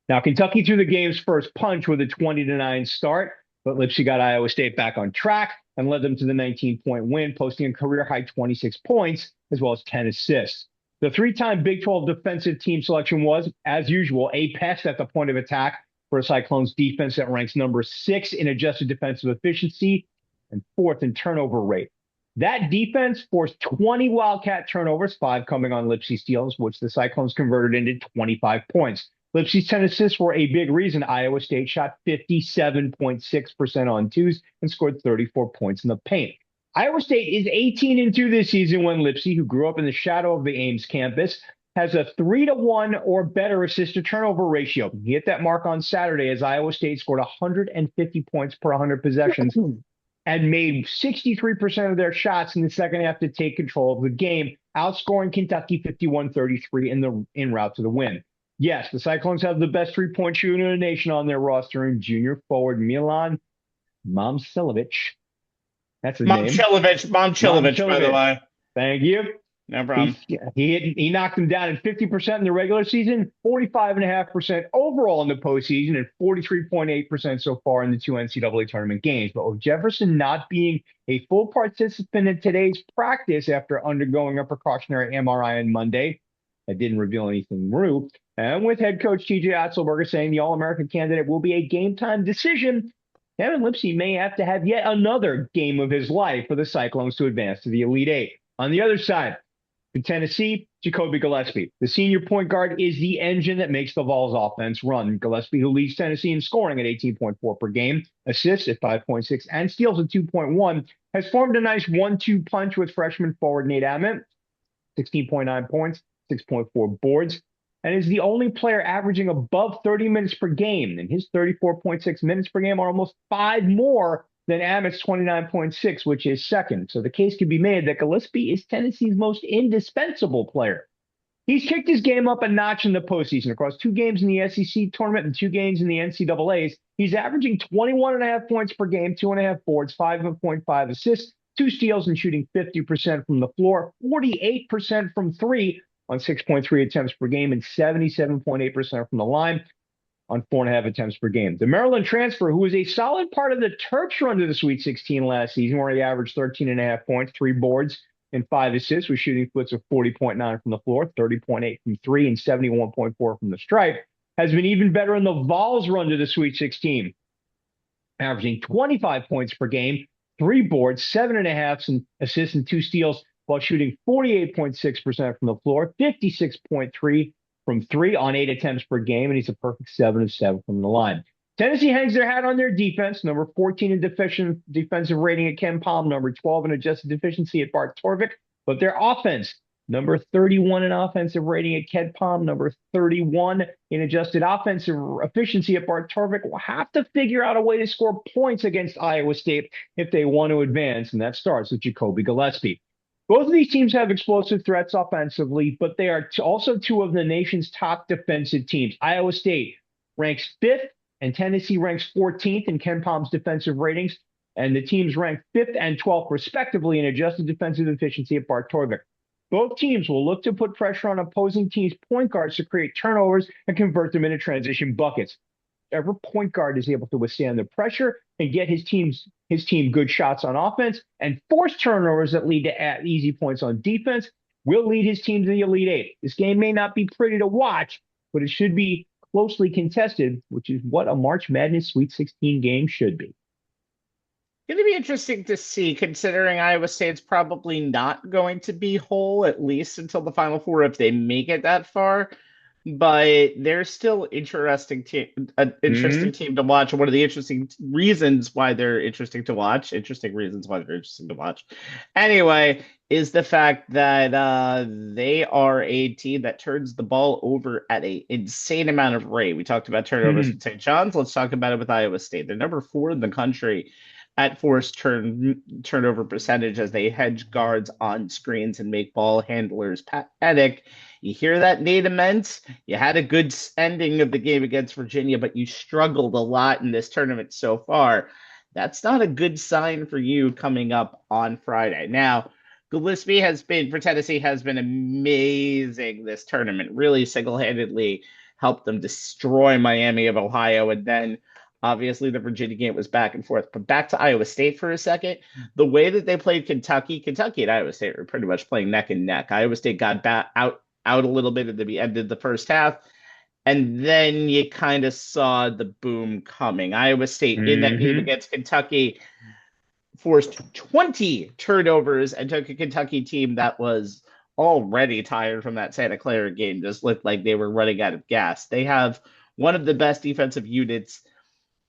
Now, Kentucky threw the game's first punch with a 20-9 start, but Lipsey got Iowa State back on track and led them to the 19-point win, posting a career-high 26 points as well as 10 assists. The 3-time Big 12 defensive team selection was, as usual, a pest at the point of attack for a Cyclones defense that ranks number 6 in adjusted defensive efficiency and 4th in turnover rate. That defense forced 20 Wildcat turnovers, 5 coming on Lipsey steals, which the Cyclones converted into 25 points. Lipsey's 10 assists were a big reason Iowa State shot 57.6% on twos and scored 34 points in the paint. Iowa State is 18-2 this season when Lipsey, who grew up in the shadow of the Ames campus, has a 3-to-1 or better assist-to-turnover ratio. He hit that mark on Saturday as Iowa State scored 150 points per 100 possessions and made 63% of their shots in the second half to take control of the game, outscoring Kentucky 51-33 en route to the win. Yes, the Cyclones have the best three-point shooter in the nation on their roster in junior forward Milan Momcilovic. That's his name. Momcilovic, by the way. Thank you. No problem. He knocked him down at 50% in the regular season, 45.5% overall in the postseason, and 43.8% so far in the 2 NCAA tournament games. But with Jefferson not being a full participant in today's practice after undergoing a precautionary MRI on Monday, that didn't reveal anything new, and with head coach TJ Otzelberger saying the All-American candidate will be a game-time decision, Kevin Lipsey may have to have yet another game of his life for the Cyclones to advance to the Elite Eight. On the other side, in Tennessee, Jacoby Gillespie. The senior point guard is the engine that makes the Vols offense run. Gillespie, who leads Tennessee in scoring at 18.4 per game, assists at 5.6, and steals at 2.1, has formed a nice 1-2 punch with freshman forward Nate Ament, 16.9 points, 6.4 boards, and is the only player averaging above 30 minutes per game. And his 34.6 minutes per game are almost 5 more than Amit's 29.6, which is second. So the case could be made that Gillespie is Tennessee's most indispensable player. He's kicked his game up a notch in the postseason. Across 2 games in the SEC tournament and 2 games in the NCAAs, he's averaging 21.5 points per game, 2.5 boards, 5.5 assists, 2 steals, and shooting 50% from the floor, 48% from 3 on 6.3 attempts per game, and 77.8% from the line on 4.5 attempts per game. The Maryland transfer, who was a solid part of the Terps run to the Sweet 16 last season, where he averaged 13.5 points, 3 boards, and 5 assists, with shooting splits of 40.9 from the floor, 30.8 from 3, and 71.4 from the stripe, has been even better in the Vols run to the Sweet 16, averaging 25 points per game, 3 boards, 7.5 assists, and 2 steals, while shooting 48.6% from the floor, 56.3 from 3 on 8 attempts per game, and he's a perfect 7 of 7 from the line. Tennessee hangs their hat on their defense, number 14 in defensive rating at Ken Palm, number 12 in adjusted efficiency at Bart Torvik, but their offense number 31 in offensive rating at KenPom, number 31 in adjusted offensive efficiency at Bart Torvik, will have to figure out a way to score points against Iowa State if they want to advance, and that starts with Jacoby Gillespie. Both of these teams have explosive threats offensively, but they are also two of the nation's top defensive teams. Iowa State ranks 5th, and Tennessee ranks 14th in KenPom's defensive ratings, and the teams rank 5th and 12th, respectively, in adjusted defensive efficiency at Bart Torvik. Both teams will look to put pressure on opposing teams' point guards to create turnovers and convert them into transition buckets. Whichever point guard is able to withstand the pressure and get his team good shots on offense and force turnovers that lead to easy points on defense will lead his team to the Elite Eight. This game may not be pretty to watch, but it should be closely contested, which is what a March Madness Sweet 16 game should be. Going to be interesting to see, considering Iowa State's probably not going to be whole, at least until the Final Four, if they make it that far. But they're still an interesting team to watch. One of the interesting reasons why they're interesting to watch, anyway, is the fact that they are a team that turns the ball over at an insane amount of rate. We talked about turnovers with St. John's. Let's talk about it with Iowa State. They're number 4 in the country at forced turnover percentage as they hedge guards on screens and make ball handlers panic. You hear that, Nate Immense? You had a good ending of the game against Virginia, but you struggled a lot in this tournament so far. That's not a good sign for you coming up on Friday. Now, Gillespie for Tennessee has been amazing this tournament, really single-handedly helped them destroy Miami of Ohio, and then obviously, the Virginia game was back and forth. But back to Iowa State for a second. The way that they played Kentucky and Iowa State were pretty much playing neck and neck. Iowa State got out a little bit at the end of the first half. And then you kind of saw the boom coming. Iowa State in that game against Kentucky forced 20 turnovers and took a Kentucky team that was already tired from that Santa Clara game. Just looked like they were running out of gas. They have one of the best defensive units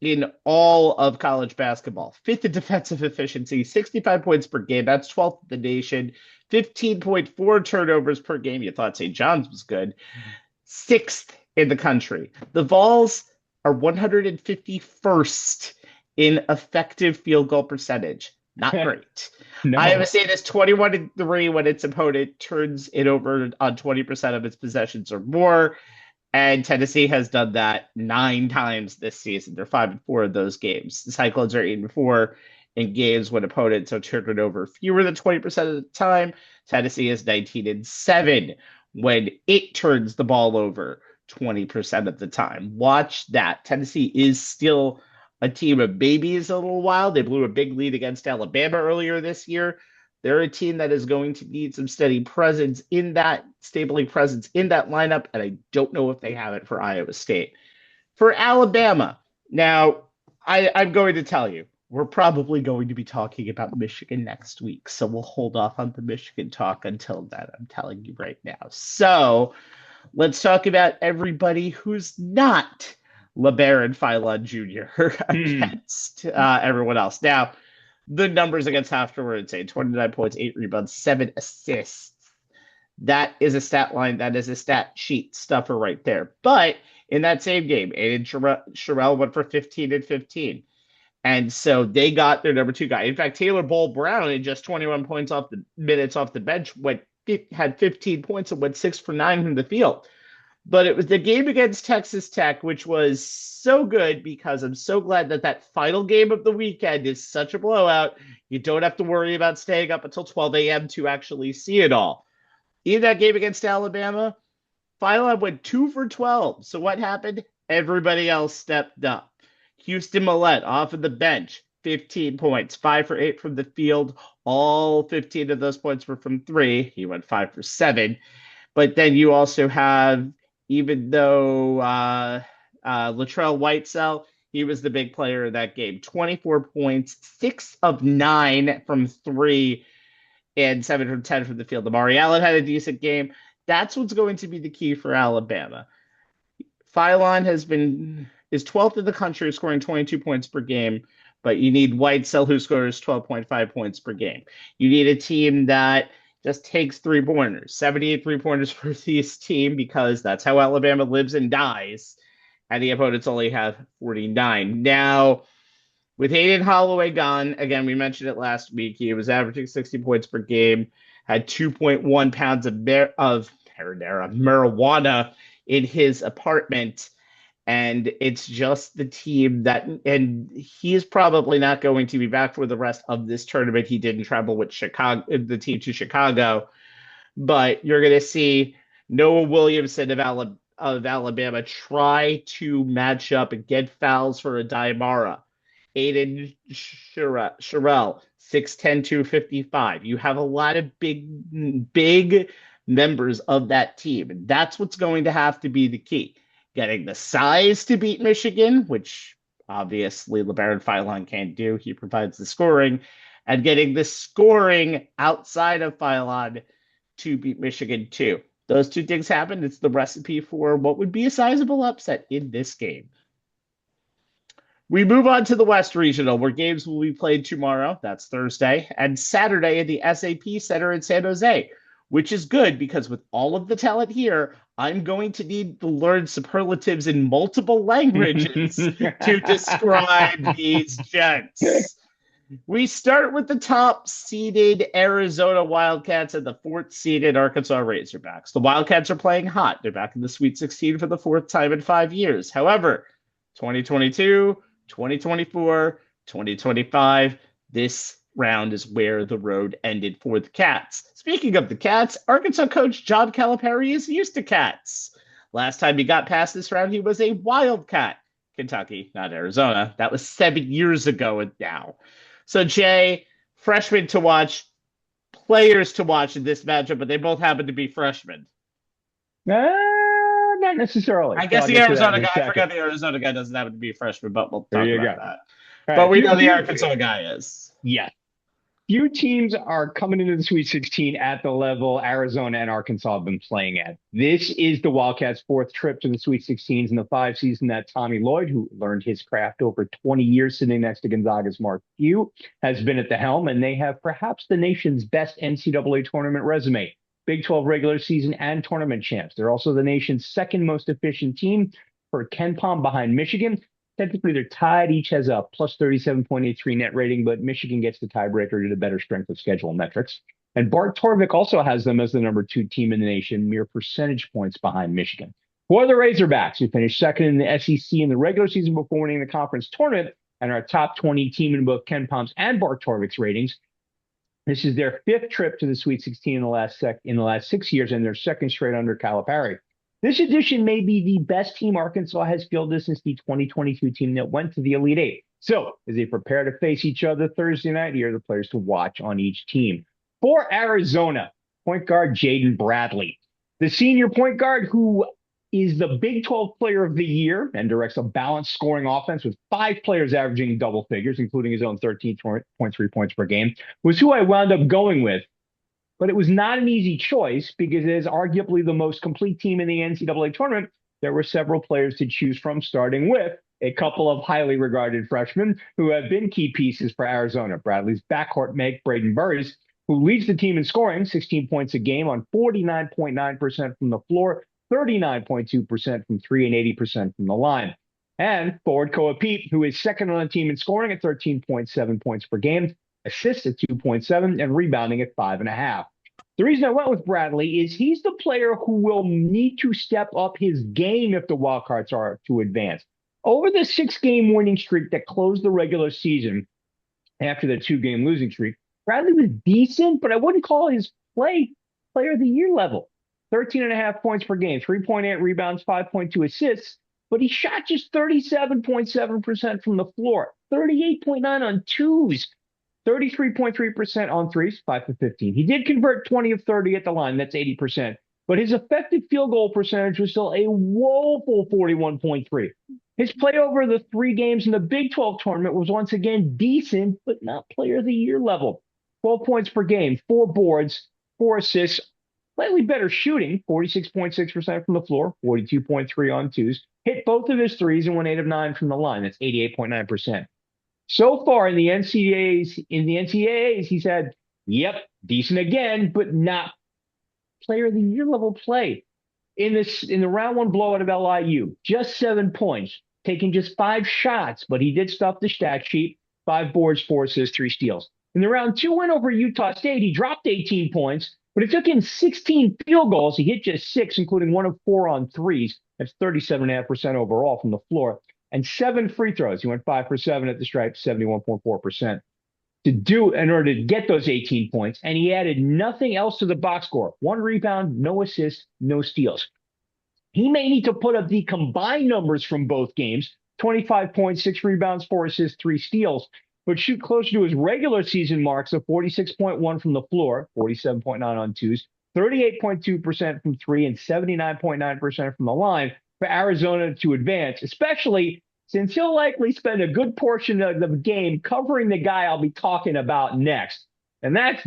in all of college basketball. 5th in defensive efficiency, 65 points per game. That's 12th in the nation. 15.4 turnovers per game. You thought St. John's was good. 6th in the country. The Vols are 151st in effective field goal percentage. Not great. No. Iowa State is 21-3 when its opponent turns it over on 20% of its possessions or more. And Tennessee has done that 9 times this season. They're 5-4 in those games. The Cyclones are 8-4 in games when opponents are turned it over fewer than 20% of the time. Tennessee is 19-7 when it turns the ball over 20% of the time. Watch that. Tennessee is still a team of babies a little while. They blew a big lead against Alabama earlier this year. They're a team that is going to need some stable presence in that lineup, and I don't know if they have it for Iowa State. For Alabama, now, I'm going to tell you, we're probably going to be talking about Michigan next week, so we'll hold off on the Michigan talk until then, I'm telling you right now. So let's talk about everybody who's not LeBaron Philon Jr. against everyone else. Now, the numbers against Hofstra were insane. 29 points, 8 rebounds, 7 assists. That is a stat line. That is a stat sheet stuffer right there. But in that same game, Aiden Sherrell went for 15 and 15. And so they got their number 2 guy. In fact, Taylor Ball-Brown, in just 21 minutes off the bench, had 15 points and went 6 for 9 from the field. But it was the game against Texas Tech, which was so good because I'm so glad that final game of the weekend is such a blowout. You don't have to worry about staying up until 12 a.m. to actually see it all. In that game against Alabama, Philon went 2 for 12. So what happened? Everybody else stepped up. Houston Millett off of the bench, 15 points, 5 for 8 from the field. All 15 of those points were from 3. He went 5 for 7. But then you also have, even though Latrell Whitesell, he was the big player of that game. 24 points, 6 of 9 from 3, and 7 from 10 from the field. Amari Allen had a decent game. That's what's going to be the key for Alabama. Philon is 12th in the country, scoring 22 points per game, but you need Whitesell, who scores 12.5 points per game. You need a team that just takes three-pointers. 78 three-pointers for this team because that's how Alabama lives and dies. And the opponents only have 49. Now, with Hayden Holloway gone, again, we mentioned it last week. He was averaging 60 points per game, had 2.1 pounds of marijuana in his apartment. And it's just the team and he is probably not going to be back for the rest of this tournament. He didn't travel with the team to Chicago, but you're going to see Noah Williamson of Alabama try to match up and get fouls for a Diamara. Aiden Sherrill, 6'10", 255. You have a lot of big members of that team, and that's what's going to have to be the key. Getting the size to beat Michigan, which obviously LeBaron Philon can't do. He provides the scoring. And getting the scoring outside of Philon to beat Michigan too. Those two things happen. It's the recipe for what would be a sizable upset in this game. We move on to the West Regional, where games will be played tomorrow, that's Thursday, and Saturday at the SAP Center in San Jose, which is good because with all of the talent here, I'm going to need to learn superlatives in multiple languages to describe these gents. We start with the top-seeded Arizona Wildcats and the fourth-seeded Arkansas Razorbacks. The Wildcats are playing hot. They're back in the Sweet 16 for the fourth time in 5 years. However, 2022, 2024, 2025, this round is where the road ended for the Cats. Speaking of the Cats, Arkansas coach John Calipari is used to Cats. Last time he got past this round, he was a Wildcat. Kentucky, not Arizona. That was 7 years ago and now. So, Jay, freshmen to watch, players to watch in this matchup, but they both happen to be freshmen. Not necessarily. I guess the Arizona guy, I forgot the Arizona guy doesn't happen to be a freshman, but we'll talk about that. But we know the Arkansas guy is. Yeah. Few teams are coming into the Sweet 16 at the level Arizona and Arkansas have been playing at. This is the Wildcats' fourth trip to the Sweet 16s in the 5 season that Tommy Lloyd, who learned his craft over 20 years sitting next to Gonzaga's Mark Few, has been at the helm, and they have perhaps the nation's best NCAA tournament resume. Big 12 regular season and tournament champs. They're also the nation's second most efficient team for KenPom behind Michigan. Technically, they're tied. Each has a plus 37.83 net rating, but Michigan gets the tiebreaker due to better strength of schedule metrics. And Bart Torvik also has them as the number 2 team in the nation, mere percentage points behind Michigan. For the Razorbacks, who finished second in the SEC in the regular season before winning the conference tournament and are a top 20 team in both KenPom's and Bart Torvik's ratings, this is their 5th trip to the Sweet 16 in the last 6 years and their 2nd straight under Calipari. This edition may be the best team Arkansas has fielded since the 2022 team that went to the Elite Eight. So, as they prepare to face each other Thursday night, here are the players to watch on each team. For Arizona, point guard Jaden Bradley. The senior point guard who is the Big 12 Player of the Year and directs a balanced scoring offense with 5 players averaging double figures, including his own 13.3 points per game, was who I wound up going with. But it was not an easy choice because it is arguably the most complete team in the NCAA tournament. There were several players to choose from, starting with a couple of highly regarded freshmen who have been key pieces for Arizona. Bradley's backcourt mate, Braden Burris, who leads the team in scoring, 16 points a game on 49.9% from the floor, 39.2% from 3, and 80% from the line. And forward Koa Pete, who is second on the team in scoring at 13.7 points per game, assists at 2.7, and rebounding at 5.5. The reason I went with Bradley is he's the player who will need to step up his game if the Wildcats are to advance. Over the 6-game winning streak that closed the regular season after the 2-game losing streak, Bradley was decent, but I wouldn't call his player of the year level. 13.5 points per game, 3.8 rebounds, 5.2 assists, but he shot just 37.7% from the floor, 38.9 on twos, 33.3% on threes, 5 for 15. He did convert 20 of 30 at the line. That's 80%. But his effective field goal percentage was still a woeful 41.3. His play over the 3 games in the Big 12 tournament was once again decent, but not player of the year level. 12 points per game, 4 boards, 4 assists, slightly better shooting, 46.6% from the floor, 42.3 on twos. Hit both of his threes and went 8 of 9 from the line. That's 88.9%. So far in the NCAAs, he's had Yep, decent again, but not player of the year level play. In the round one blowout of LIU, just 7 points, taking just 5 shots, but he did stuff the stat sheet, 5 boards, 4 assists, 3 steals. In the round two win over Utah State, he dropped 18 points, but it took him 16 field goals. He hit just 6, including 1 of 4 on threes. That's 37.5% overall from the floor, and 7 free throws. He went 5 for 7 at the stripe, 71.4%. In order to get those 18 points, and he added nothing else to the box score. 1 rebound, no assists, no steals. He may need to put up the combined numbers from both games, 25 points, 6 rebounds, 4 assists, 3 steals, but shoot closer to his regular season marks of 46.1 from the floor, 47.9 on twos, 38.2% from 3, and 79.9% from the line for Arizona to advance, especially since he'll likely spend a good portion of the game covering the guy I'll be talking about next. And that's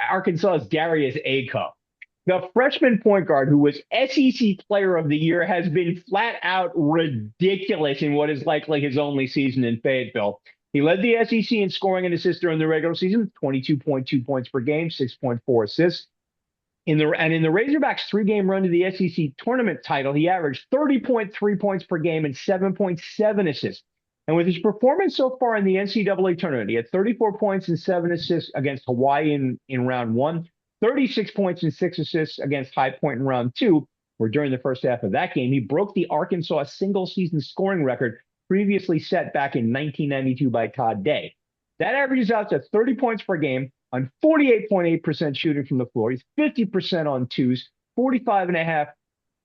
Arkansas's Darius Acuff. The freshman point guard who was SEC Player of the Year has been flat out ridiculous in what is likely his only season in Fayetteville. He led the SEC in scoring and assists during the regular season, 22.2 points per game, 6.4 assists. In the Razorbacks' 3-game run to the SEC tournament title, he averaged 30.3 points per game and 7.7 assists. And with his performance so far in the NCAA tournament, he had 34 points and 7 assists against Hawaii in round 1, 36 points and 6 assists against High Point in round 2, where during the first half of that game, he broke the Arkansas single-season scoring record previously set back in 1992 by Todd Day. That averages out to 30 points per game on 48.8% shooting from the floor. He's 50% on twos, 45.5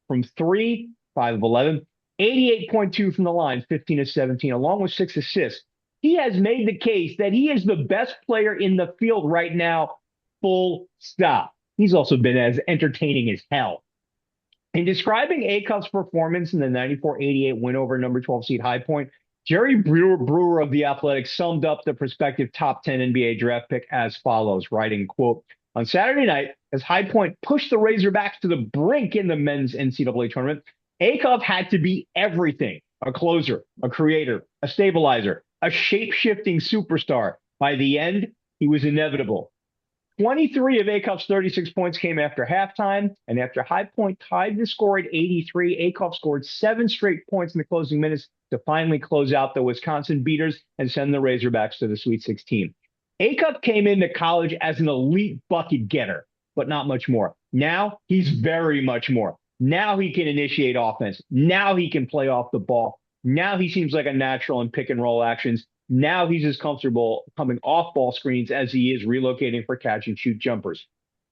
from 3, 5 of 11, 88.2 from the line, 15 of 17, along with 6 assists. He has made the case that he is the best player in the field right now, full stop. He's also been as entertaining as hell. In describing Acuff's performance in the 94-88 win over number 12 seed High Point, Jerry Brewer of The Athletic summed up the prospective top 10 NBA draft pick as follows, writing, quote, "On Saturday night, as High Point pushed the Razorbacks to the brink in the men's NCAA tournament, Acuff had to be everything: a closer, a creator, a stabilizer, a shape-shifting superstar. By the end, he was inevitable. 23 of Acuff's 36 points came after halftime, and after High Point tied the score at 83, Acuff scored 7 straight points in the closing minutes to finally close out the Wisconsin beaters and send the Razorbacks to the Sweet 16. Acuff came into college as an elite bucket getter, but not much more. Now he's very much more. Now he can initiate offense. Now he can play off the ball. Now he seems like a natural in pick and roll actions. Now he's as comfortable coming off ball screens as he is relocating for catch and shoot jumpers.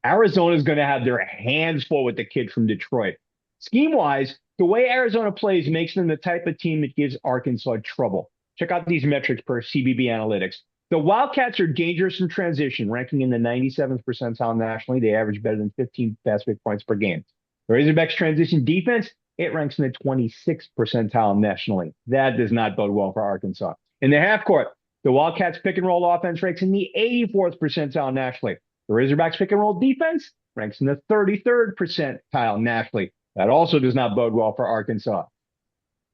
Arizona's going to have their hands full with the kid from Detroit. Scheme-wise, the way Arizona plays makes them the type of team that gives Arkansas trouble. Check out these metrics per CBB Analytics. The Wildcats are dangerous in transition, ranking in the 97th percentile nationally. They average better than 15 fast break points per game. The Razorbacks' transition defense, it ranks in the 26th percentile nationally. That does not bode well for Arkansas. In the half court, the Wildcats pick and roll offense ranks in the 84th percentile nationally. The Razorbacks pick and roll defense ranks in the 33rd percentile nationally. That also does not bode well for Arkansas.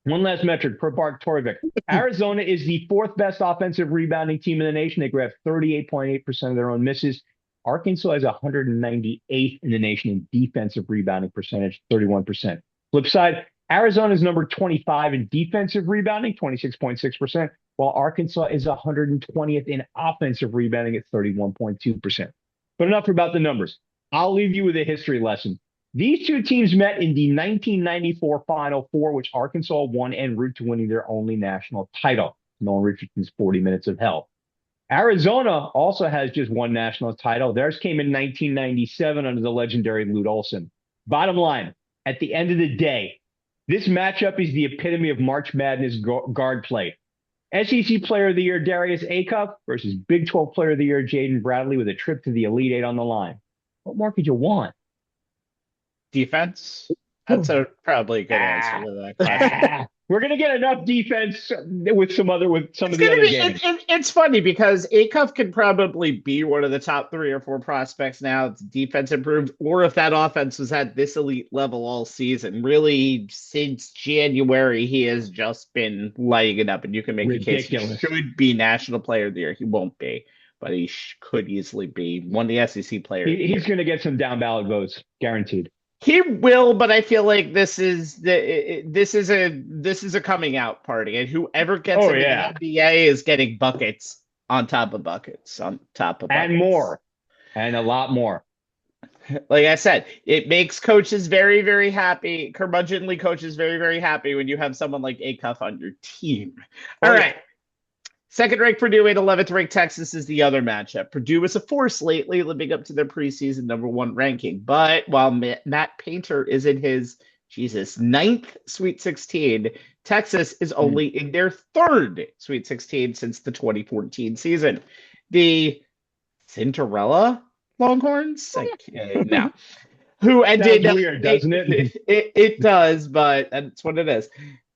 One last metric per Bart Torvik. Arizona is the 4th best offensive rebounding team in the nation. They grab 38.8% of their own misses. Arkansas is 198th in the nation in defensive rebounding percentage, 31%. Flip side, Arizona is number 25 in defensive rebounding, 26.6%, while Arkansas is 120th in offensive rebounding at 31.2%. But enough about the numbers. I'll leave you with a history lesson. These two teams met in the 1994 Final Four, which Arkansas won en route to winning their only national title, Nolan Richardson's 40 Minutes of Hell. Arizona also has just one national title. Theirs came in 1997 under the legendary Lute Olson. Bottom line, at the end of the day, this matchup is the epitome of March Madness guard play. SEC Player of the Year Darius Acuff versus Big 12 Player of the Year Jaden Bradley with a trip to the Elite Eight on the line. What more could you want? Defense? That's probably a good answer to that question. We're going to get enough defense with some of the other games. It's funny because Acuff could probably be one of the top 3 or 4 prospects now. It's defense improved, or if that offense was at this elite level all season. Really, since January, he has just been lighting it up, and you can make a case he should be National Player of the Year. He won't be. but he could easily be one of the SEC players. He's going to get some down ballot votes, guaranteed. He will, but I feel like this is a coming out party, and whoever gets into the NBA is getting buckets on top of buckets on top of buckets. And more, and a lot more. Like I said, it makes coaches very, very happy. Curmudgeonly coaches very, very happy when you have someone like Acuff on your team. All right. Second-ranked Purdue and 11th-ranked Texas is the other matchup. Purdue was a force lately, living up to their preseason #1 ranking. But while Matt Painter is in his, ninth Sweet 16, Texas is only in their third Sweet 16 since the 2014 season. The Cinderella Longhorns? No. Who ended... That's weird, doesn't it? It does, but that's what it is.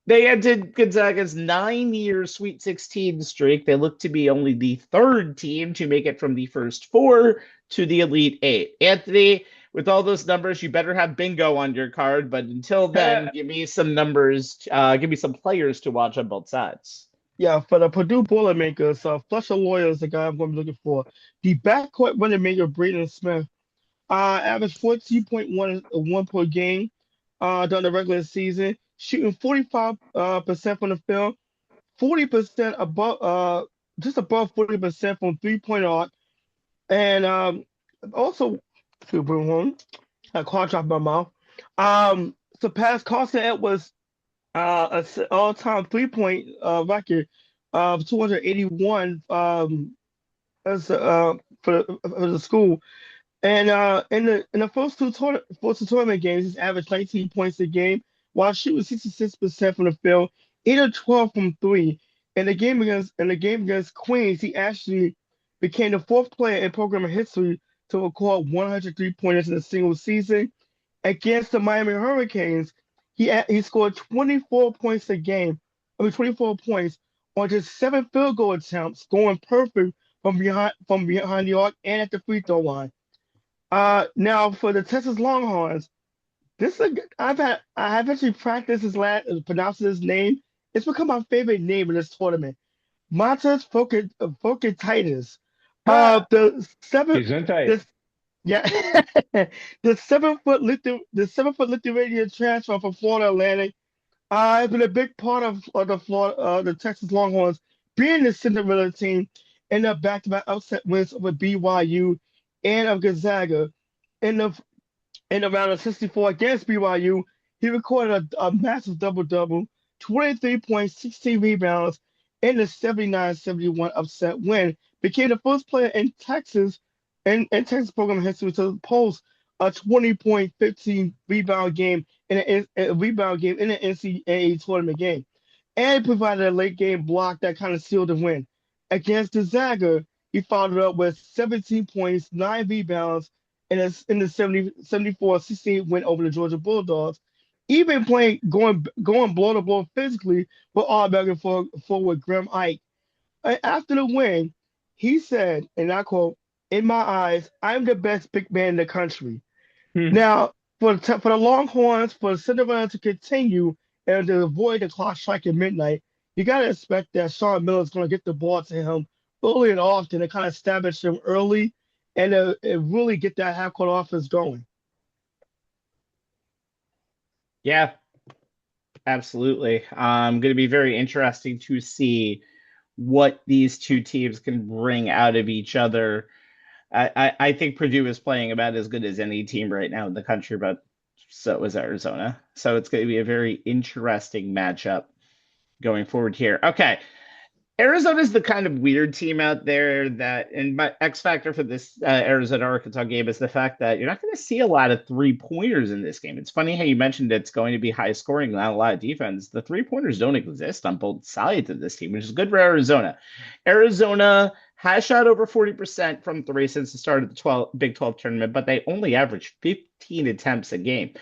They ended Gonzaga's 9-year Sweet 16 streak. They look to be only the third team to make it from the first 4 to the Elite 8. Anthony, with all those numbers, you better have bingo on your card. But until then, give me some numbers. Give me some players to watch on both sides. Yeah, for the Purdue Boilermakers, Fletcher Loyer is the guy I'm going to be looking for. The backcourt running maker, Braden Smith, averaged 14.1 per game during the regular season, shooting 45% from the field, 40% above, just above 40% from three-point arc, and also, I can't drop my mouth. Surpassed Carson Edwards' an all-time three-point record of 281 as for the school. And in the first two tournament games, he's averaged 19 points a game, while shooting 66% from the field, 8 of 12 from 3. In the game against Queens, he actually became the 4th player in program history to record 100 3-pointers in a single season. Against the Miami Hurricanes, he scored 24 points a game. 24 points on just 7 field goal attempts, going perfect from behind the arc and at the free throw line. Now for the Texas Longhorns, I have actually practiced pronouncing his name. It's become my favorite name in this tournament. Montes Foketitis. The 7-foot Lithuanian transfer from Florida Atlantic has been a big part of the Texas Longhorns being the Cinderella team in the back-to-back upset wins over BYU and of Gonzaga. In the round of 64 against BYU, he recorded a massive double-double, 23 points, 16 rebounds, in the 79-71 upset win. Became the first player in Texas program history to post a 20-point, 15 rebound game in an NCAA tournament game, and provided a late game block that kind of sealed the win. Against Gonzaga, he followed up with 17 points, 9 rebounds, in the 74-68 win over the Georgia Bulldogs. Even going blow to blow physically with All-American forward Graham Ike. After the win, he said, and I quote, "In my eyes, I'm the best big man in the country." Now, for the Longhorns, for the Cinderella to continue and to avoid the clock striking midnight, you got to expect that Sean Miller is going to get the ball to him early and often and kind of establish him early and really get that half-court offense going. Yeah, absolutely. Going to be very interesting to see what these two teams can bring out of each other. I think Purdue is playing about as good as any team right now in the country, but so is Arizona. So it's going to be a very interesting matchup going forward here. Okay. Arizona's the kind of weird team out there that, and my X factor for this Arizona-Arkansas game is the fact that you're not going to see a lot of three-pointers in this game. It's funny how you mentioned it's going to be high scoring, not a lot of defense. The three-pointers don't exist on both sides of this team, which is good for Arizona. Arizona has shot over 40% from 3 since the start of the Big 12 tournament, but they only average 15 attempts a game.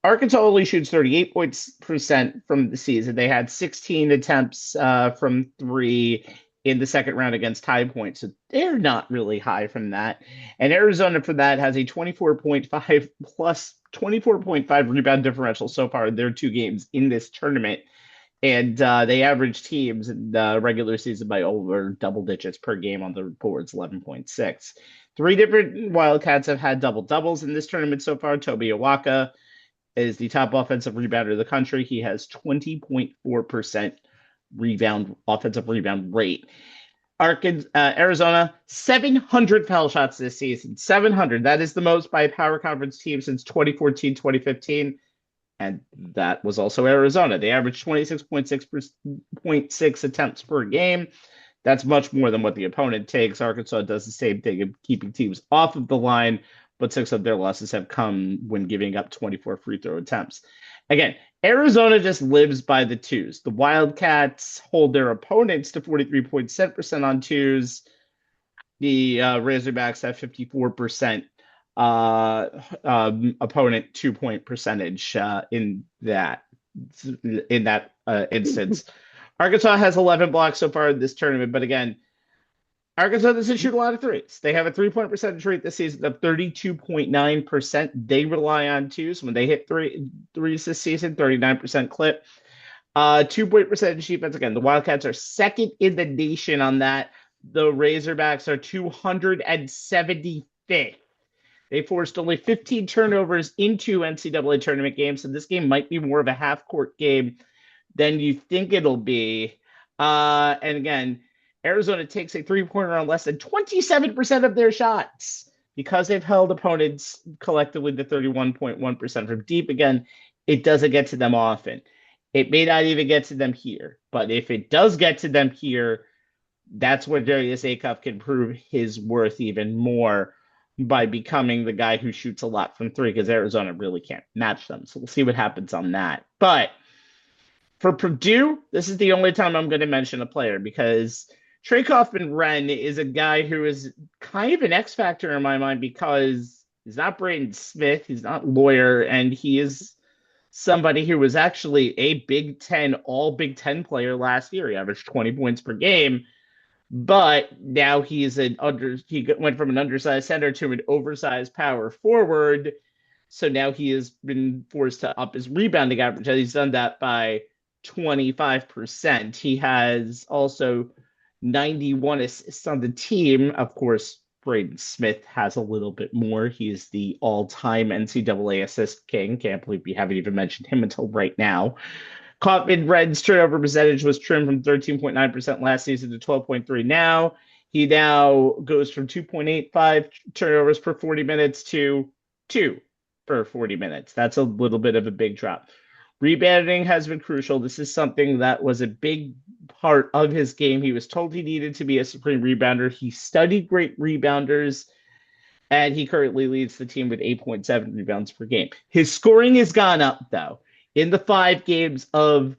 Arkansas only shoots 38% from the season. They had 16 attempts from 3 in the second round against High Point, so they're not really high from that. And Arizona for that has a 24.5 plus 24.5 rebound differential so far in their 2 games in this tournament. And they average teams in the regular season by over double digits per game on the boards, 11.6. Three different Wildcats have had double doubles in this tournament so far. Toby Awaka is the top offensive rebounder of the country. He has 20.4% offensive rebound rate. Arizona, 700 foul shots this season. 700. That is the most by a power conference team since 2014, 2015. And that was also Arizona. They averaged 26.6 attempts per game. That's much more than what the opponent takes. Arkansas does the same thing of keeping teams off of the line, but 6 of their losses have come when giving up 24 free throw attempts. Again, Arizona just lives by the twos. The Wildcats hold their opponents to 43.7% on twos. The Razorbacks have 54% opponent 2-point percentage in that instance. Arkansas has 11 blocks so far in this tournament, but again, Arkansas doesn't shoot a lot of threes. They have a 3-point percentage rate this season of 32.9%. They rely on twos when they hit threes this season, 39% clip. 2-point percentage defense. Again, the Wildcats are second in the nation on that. The Razorbacks are 275th. They forced only 15 turnovers into NCAA tournament games, so this game might be more of a half-court game than you think it'll be. And again, Arizona takes a three-pointer on less than 27% of their shots because they've held opponents collectively to 31.1% from deep. Again, it doesn't get to them often. It may not even get to them here, but if it does get to them here, that's where Darius Acuff can prove his worth even more by becoming the guy who shoots a lot from three, because Arizona really can't match them. So we'll see what happens on that. But for Purdue, this is the only time I'm going to mention a player, because Trey Kaufman-Renn is a guy who is kind of an X factor in my mind, because he's not Braden Smith, he's not Lawyer, and he is somebody who was actually a Big Ten, all Big Ten player last year. He averaged 20 points per game, but now he went from an undersized center to an oversized power forward. So now he has been forced to up his rebounding average. He's done that by 25%. He has also 91 assists on the team. Of course, Braden Smith has a little bit more. He's the all-time NCAA assist king. Can't believe we haven't even mentioned him until right now. Kaufman-Renn's turnover percentage was trimmed from 13.9% last season to 12.3% now. He now goes from 2.85 turnovers per 40 minutes to 2 per 40 minutes. That's a little bit of a big drop. Rebounding has been crucial. This is something that was a big part of his game. He was told he needed to be a supreme rebounder. He studied great rebounders, and he currently leads the team with 8.7 rebounds per game. His scoring has gone up, though. In the 5 games of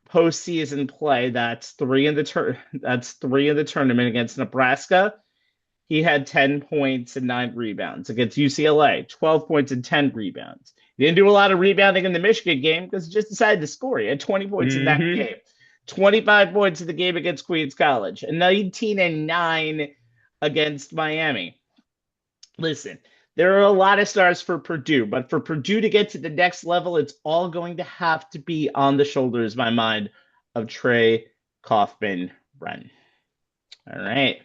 postseason play, that's 3 in the tournament against Nebraska. He had 10 points and 9 rebounds. Against UCLA, 12 points and 10 rebounds. He didn't do a lot of rebounding in the Michigan game because he just decided to score. He had 20 points in that game. 25 points in the game against Queens College. And 19 and 9 against Miami. Listen, there are a lot of stars for Purdue, but for Purdue to get to the next level, it's all going to have to be on the shoulders, in my mind, of Trey Kaufman-Renn. All right.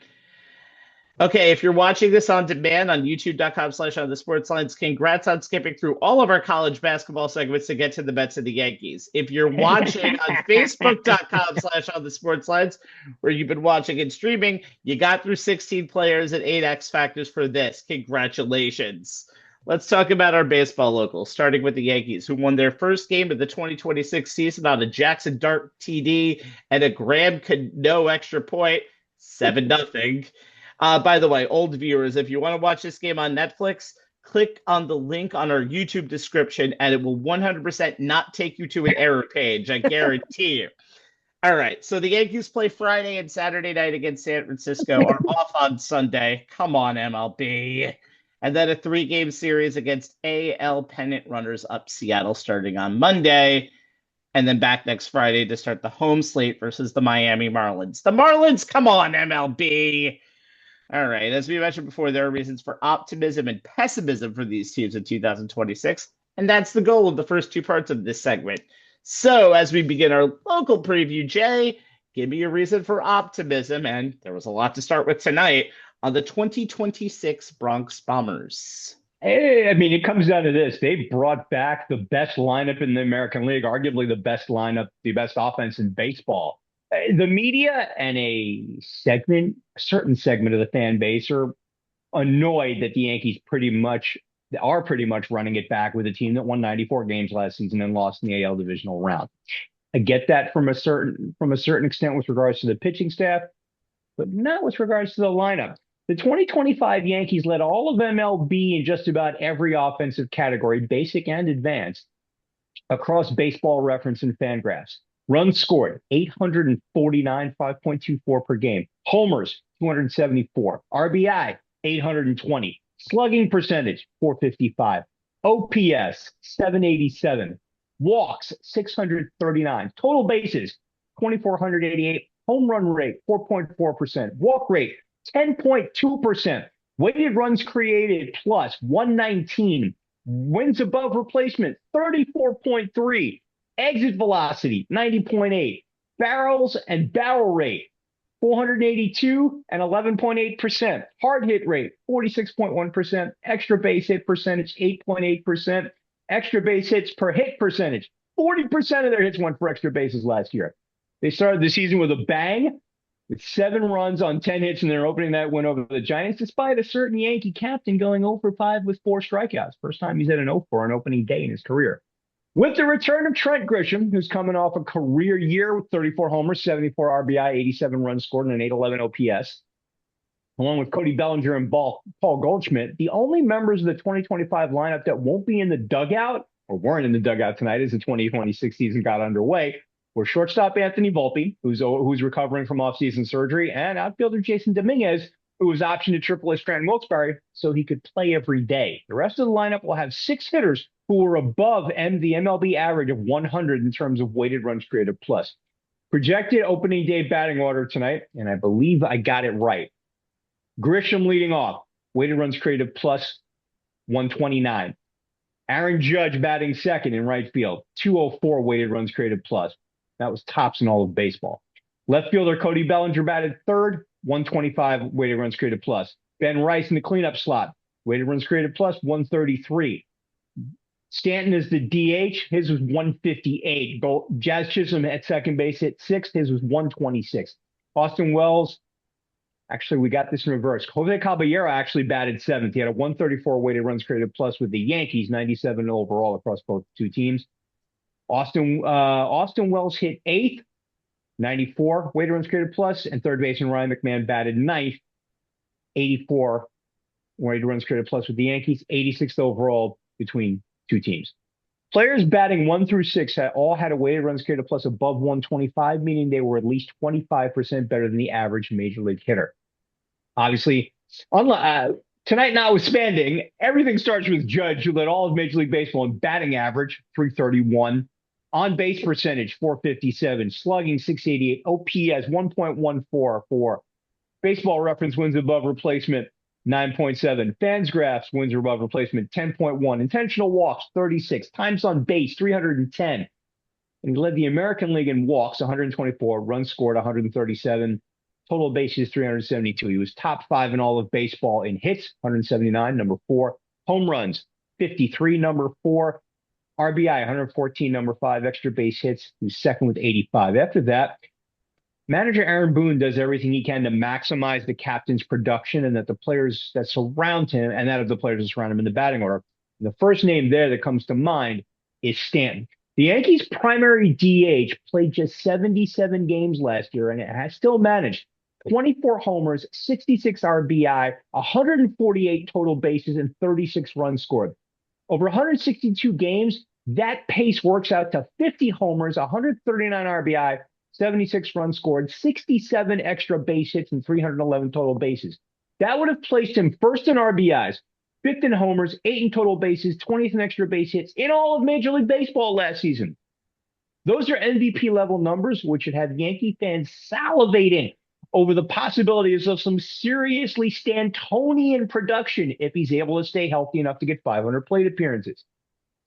Okay, if you're watching this on demand on youtube.com/onthesportslines, congrats on skipping through all of our college basketball segments to get to the Mets and the Yankees. If you're watching on facebook.com/onthesportslines, where you've been watching and streaming, you got through 16 players and 8 X factors for this. Congratulations. Let's talk about our baseball locals, starting with the Yankees, who won their first game of the 2026 season on a Jackson Dart TD and a Graham Cano extra point, 7-0. By the way, old viewers, if you want to watch this game on Netflix, click on the link on our YouTube description, and it will 100% not take you to an error page. I guarantee you. All right, so the Yankees play Friday and Saturday night against San Francisco, are off on Sunday. Come on, MLB. And then a 3-game series against AL pennant runners-up Seattle starting on Monday. And then back next Friday to start the home slate versus the Miami Marlins. The Marlins, come on, MLB. All right, as we mentioned before, there are reasons for optimism and pessimism for these teams in 2026, and that's the goal of the first 2 parts of this segment. So, as we begin our local preview, Jay, give me a reason for optimism. And there was a lot to start with tonight on the 2026 Bronx Bombers. I mean, it comes down to this. They brought back the best lineup in the American League, arguably the best lineup, the best offense in baseball. The media and a certain segment of the fan base are annoyed that the Yankees are pretty much running it back with a team that won 94 games last season and lost in the AL divisional round. I get that from a certain extent with regards to the pitching staff, but not with regards to the lineup. The 2025 Yankees led all of MLB in just about every offensive category, basic and advanced, across Baseball Reference and Fangraphs. Runs scored, 849, 5.24 per game. Homers, 274. RBI, 820. Slugging percentage, 455. OPS, 787. Walks, 639. Total bases, 2,488. Home run rate, 4.4%. Walk rate, 10.2%. Weighted runs created plus 119. Wins above replacement, 34.3. Exit velocity, 90.8. Barrels and barrel rate, 482 and 11.8%. Hard hit rate, 46.1%. Extra base hit percentage, 8.8%. Extra base hits per hit percentage, 40% of their hits went for extra bases last year. They started the season with a bang, with 7 runs on 10 hits in their opening night win over the Giants, despite a certain Yankee captain going 0 for 5 with 4 strikeouts. First time he's had an 0 for an opening day in his career. With the return of Trent Grisham, who's coming off a career year with 34 homers, 74 RBI, 87 runs scored, and an 811 OPS, along with Cody Bellinger and Paul Goldschmidt, the only members of the 2025 lineup that won't be in the dugout, or weren't in the dugout tonight as the 2026 season got underway, were shortstop Anthony Volpe, who's recovering from offseason surgery, and outfielder Jason Dominguez, who was optioned to AAA Scranton Wilkes-Barre so he could play every day. The rest of the lineup will have 6 hitters who were above the MLB average of 100 in terms of weighted runs created plus. Projected opening day batting order tonight, and I believe I got it right. Grisham leading off, weighted runs created plus 129. Aaron Judge batting second in right field, 204 weighted runs created plus. That was tops in all of baseball. Left fielder Cody Bellinger batted third, 125 weighted runs created plus. Ben Rice in the cleanup slot, weighted runs created plus 133. Stanton is the DH. His was 158. Jazz Chisholm at second base hit 6th. His was 126. Austin Wells, actually, we got this in reverse. Jose Caballero actually batted 7th. He had a 134 weighted runs created plus with the Yankees, 97 overall across both 2 teams. Austin Wells hit 8th, 94 weighted runs created plus, and third baseman Ryan McMahon batted 9th, 84 weighted runs created plus with the Yankees, 86th overall between 2 teams. Players batting 1 through 6 all had a weighted runs created plus above 125, meaning they were at least 25% better than the average major league hitter. Obviously, tonight notwithstanding, everything starts with Judge, who led all of Major League Baseball in batting average, 331, on base percentage, 457, slugging, 688, OPS, 1.144, Baseball Reference wins above replacement, 9.7. Fangraphs wins above replacement, 10.1. Intentional walks, 36. Times on base, 310. And he led the American League in walks, 124. Runs scored, 137. Total bases, 372. He was top 5 in all of baseball in hits, 179, number 4. Home runs, 53, number 4. RBI, 114, number 5. Extra base hits, he was second with 85. After that, manager Aaron Boone does everything he can to maximize the captain's production and that the players that surround him and that of the players that surround him in the batting order. And the first name there that comes to mind is Stanton. The Yankees' primary DH played just 77 games last year and it has still managed 24 homers, 66 RBI, 148 total bases, and 36 runs scored. Over 162 games, that pace works out to 50 homers, 139 RBI, 76 runs scored, 67 extra base hits, and 311 total bases. That would have placed him first in RBIs, 5th in homers, 8th in total bases, 20th in extra base hits in all of Major League Baseball last season. Those are MVP level numbers, which should have Yankee fans salivating over the possibilities of some seriously Stantonian production if he's able to stay healthy enough to get 500 plate appearances.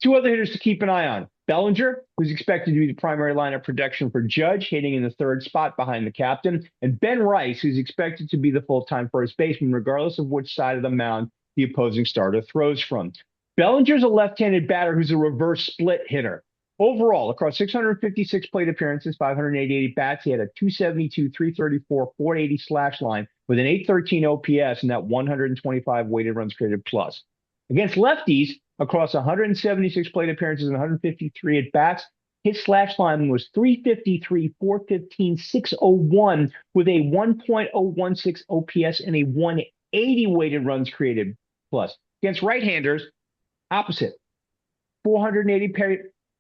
2 other hitters to keep an eye on. Bellinger, who's expected to be the primary lineup protection for Judge, hitting in the third spot behind the captain, and Ben Rice, who's expected to be the full-time first baseman, regardless of which side of the mound the opposing starter throws from. Bellinger's a left-handed batter who's a reverse split hitter. Overall, across 656 plate appearances, 588 bats, he had a 272, 334, 480 slash line with an 813 OPS and that 125 weighted runs created plus. Against lefties, across 176 plate appearances and 153 at bats, his slash line was 353, 415, 601 with a 1.016 OPS and a 180 weighted runs created plus. Against right-handers, opposite. 480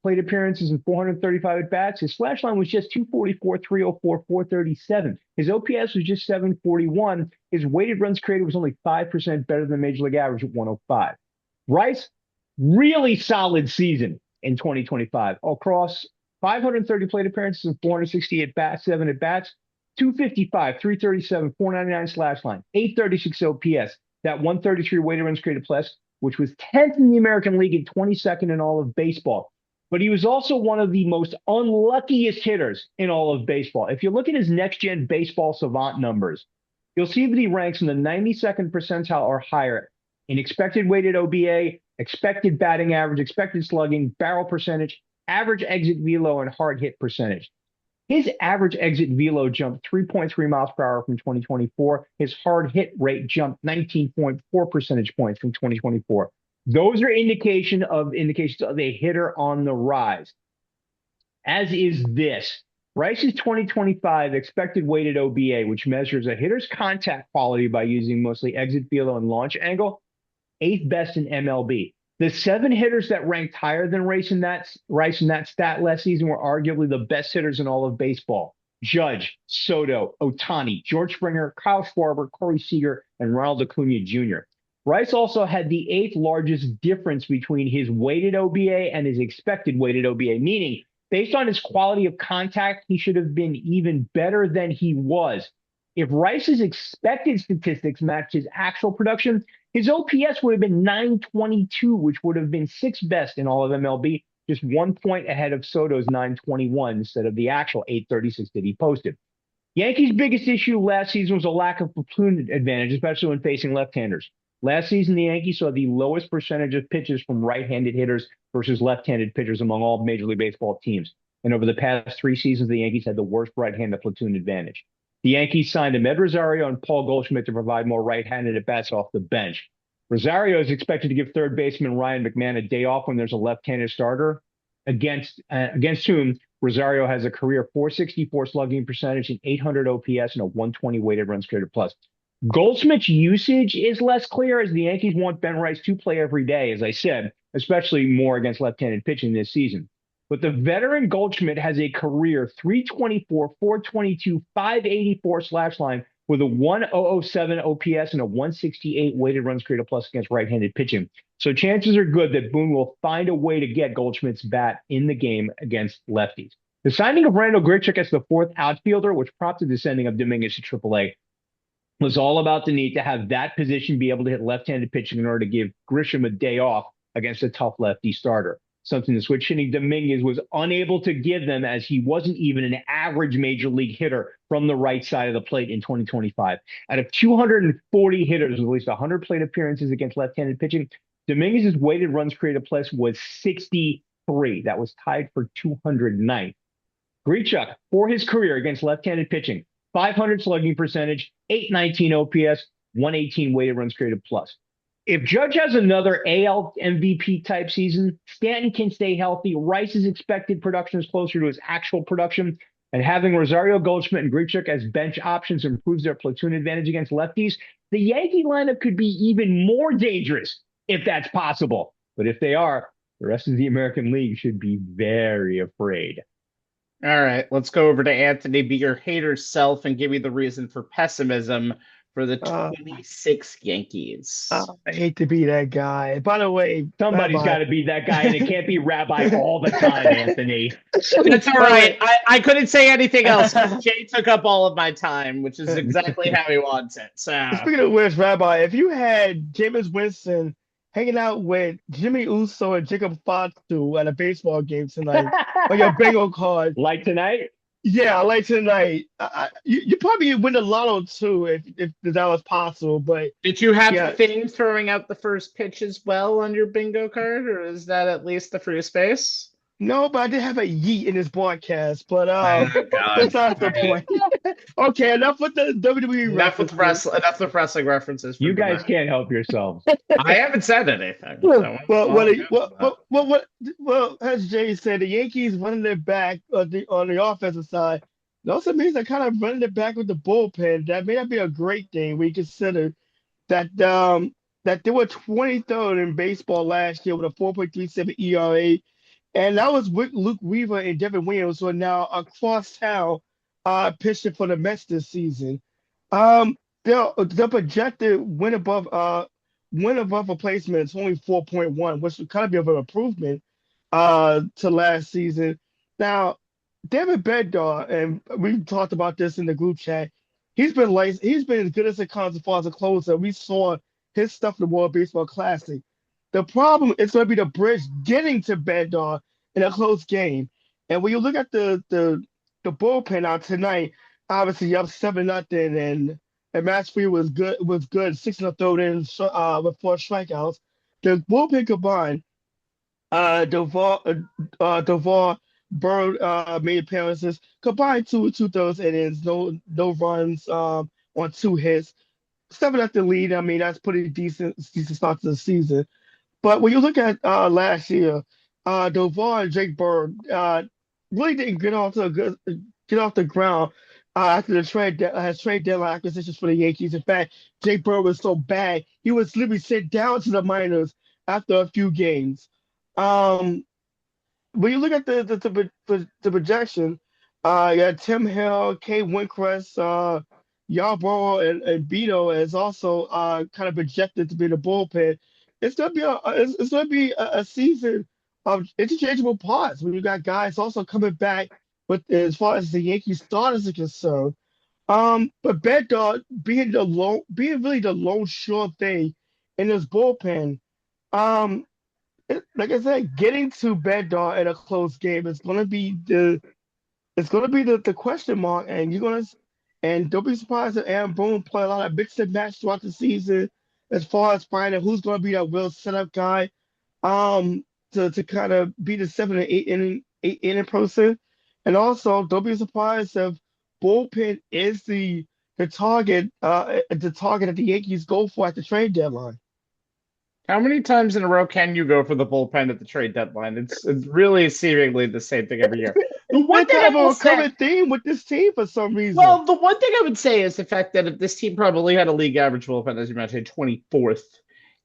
plate appearances and 435 at bats. His slash line was just 244, 304, 437. His OPS was just 741. His weighted runs created was only 5% better than Major League average at 105. Rice, really solid season in 2025. Across 530 plate appearances and 468 bats, 7 at bats, 255, 337, 499 slash line, 836 OPS, that 133 weighted runs created plus, which was 10th in the American League and 22nd in all of baseball. But he was also one of the most unluckiest hitters in all of baseball. If you look at his next-gen baseball savant numbers, you'll see that he ranks in the 92nd percentile or higher in expected weighted OBA, expected batting average, expected slugging, barrel percentage, average exit velo, and hard hit percentage. His average exit velo jumped 3.3 miles per hour from 2024. His hard hit rate jumped 19.4 percentage points from 2024. Those are indications of a hitter on the rise. As is this. Rice's 2025 expected weighted OBA, which measures a hitter's contact quality by using mostly exit velo and launch angle, 8th best in MLB. The 7 hitters that ranked higher than Rice in that stat last season were arguably the best hitters in all of baseball. Judge, Soto, Ohtani, George Springer, Kyle Schwarber, Corey Seager, and Ronald Acuna Jr. Rice also had the 8th largest difference between his weighted OBA and his expected weighted OBA, meaning based on his quality of contact, he should have been even better than he was. If Rice's expected statistics matched his actual production, his OPS would have been 922, which would have been 6th best in all of MLB, just 1 point ahead of Soto's 921 instead of the actual 836 that he posted. Yankees' biggest issue last season was a lack of platoon advantage, especially when facing left-handers. Last season, the Yankees saw the lowest percentage of pitches from right-handed hitters versus left-handed pitchers among all Major League Baseball teams. And over the past 3 seasons, the Yankees had the worst right-handed platoon advantage. The Yankees signed Amed Rosario and Paul Goldschmidt to provide more right-handed at-bats off the bench. Rosario is expected to give third baseman Ryan McMahon a day off when there's a left-handed starter, against whom Rosario has a career .464 slugging percentage, an 800 OPS, and a 120 weighted runs created plus. Goldschmidt's usage is less clear as the Yankees want Ben Rice to play every day, as I said, especially more against left-handed pitching this season. But the veteran Goldschmidt has a career .324, .422, .584 slash line with a 1.007 OPS and a 168 weighted runs created plus against right-handed pitching. So chances are good that Boone will find a way to get Goldschmidt's bat in the game against lefties. The signing of Randal Grichuk as the 4th outfielder, which prompted the sending of Dominguez to AAA, was all about the need to have that position be able to hit left-handed pitching in order to give Grisham a day off against a tough lefty starter, something the switch-hitting Dominguez was unable to give them as he wasn't even an average major league hitter from the right side of the plate in 2025. Out of 240 hitters with at least 100 plate appearances against left-handed pitching, Dominguez's weighted runs created plus was 63. That was tied for 209. Grichuk, for his career against left-handed pitching, 500 slugging percentage, 819 OPS, 118 weighted runs created plus. If Judge has another AL MVP type season, Stanton can stay healthy, Rice's expected production is closer to his actual production, and having Rosario, Goldschmidt, and Grichuk as bench options improves their platoon advantage against lefties, the Yankee lineup could be even more dangerous if that's possible. But if they are, the rest of the American League should be very afraid. All right, let's go over to Anthony. Be your hater self and give me the reason for pessimism for the 26 Yankees. I hate to be that guy. By the way, somebody's got to be that guy, and it can't be Rabbi all the time, Anthony. That's all right. I couldn't say anything else because Jay took up all of my time, which is exactly how he wants it. So speaking of which, Rabbi, if you had Jameis Winston hanging out with Jimmy Uso and Jacob Fatu at a baseball game tonight on your bingo card. Like tonight? Yeah, like tonight. You probably win the lotto too if that was possible. But Did you have yeah, Finn throwing out the first pitch as well on your bingo card, or is that at least the free space? no, but I did have a yeet in this broadcast. But Oh God! that's not All the right. point. Okay, enough with the WWE references. Enough with wrestling references for You guys tonight. can't help yourselves. I haven't said anything. Well, So well, all what, good what, with that. what, what, what, well, as Jay said, the Yankees running their back on the offensive side. It also means they're kind of running it back with the bullpen. That may not be a great thing when you consider that they were 23rd in baseball last year with a 4.37 ERA, and that was with Luke Weaver and Devin Williams, who are now across town pitching for the Mets this season. The projected win above replacement is only 4.1, which would kind of be of an improvement to last season. Now, David Bednar, and we talked about this in the group chat. He's been as good as it comes as far as a closer. We saw his stuff in the World Baseball Classic. The problem is going to be the bridge getting to Bednar in a close game. And when you look at the bullpen out tonight, obviously up 7-0, and match three was good 6 in the third inning with 4 strikeouts. The bullpen combined, Doval, Bird made appearances, combined 2 2/3 innings, no runs on 2 hits, 7-0 lead. I mean, that's pretty decent start to the season. But when you look at last year, Doval and Jake Bird really didn't get off the ground after the trade deadline acquisitions for the Yankees. In fact, Jake Bird was so bad he was literally sent down to the minors after a few games. Um, when you look at the projection, yeah, Tim Hill, Kay Winkrest, Yarbrough, and Beto is also kind of projected to be the bullpen. It's gonna be a season of interchangeable parts when you got guys also coming back. But as far as the Yankees starters are concerned, but Bedard being really the lone sure thing in this bullpen. Um, like I said, getting to Bednar in a close game is going to be the question mark, and and don't be surprised if Aaron Boone play a lot of mix and match throughout the season as far as finding who's going to be that real setup guy, to kind of be the 7 and 8 inning person, and also don't be surprised if bullpen is the target that the Yankees go for at the trade deadline. How many times in a row can you go for the bullpen at the trade deadline? It's really seemingly the same thing every year. The It's one been thing kind I of a will say, recurring theme with this team for some reason. well, the one thing I would say is the fact that if this team probably had a league average bullpen, as you mentioned, 24th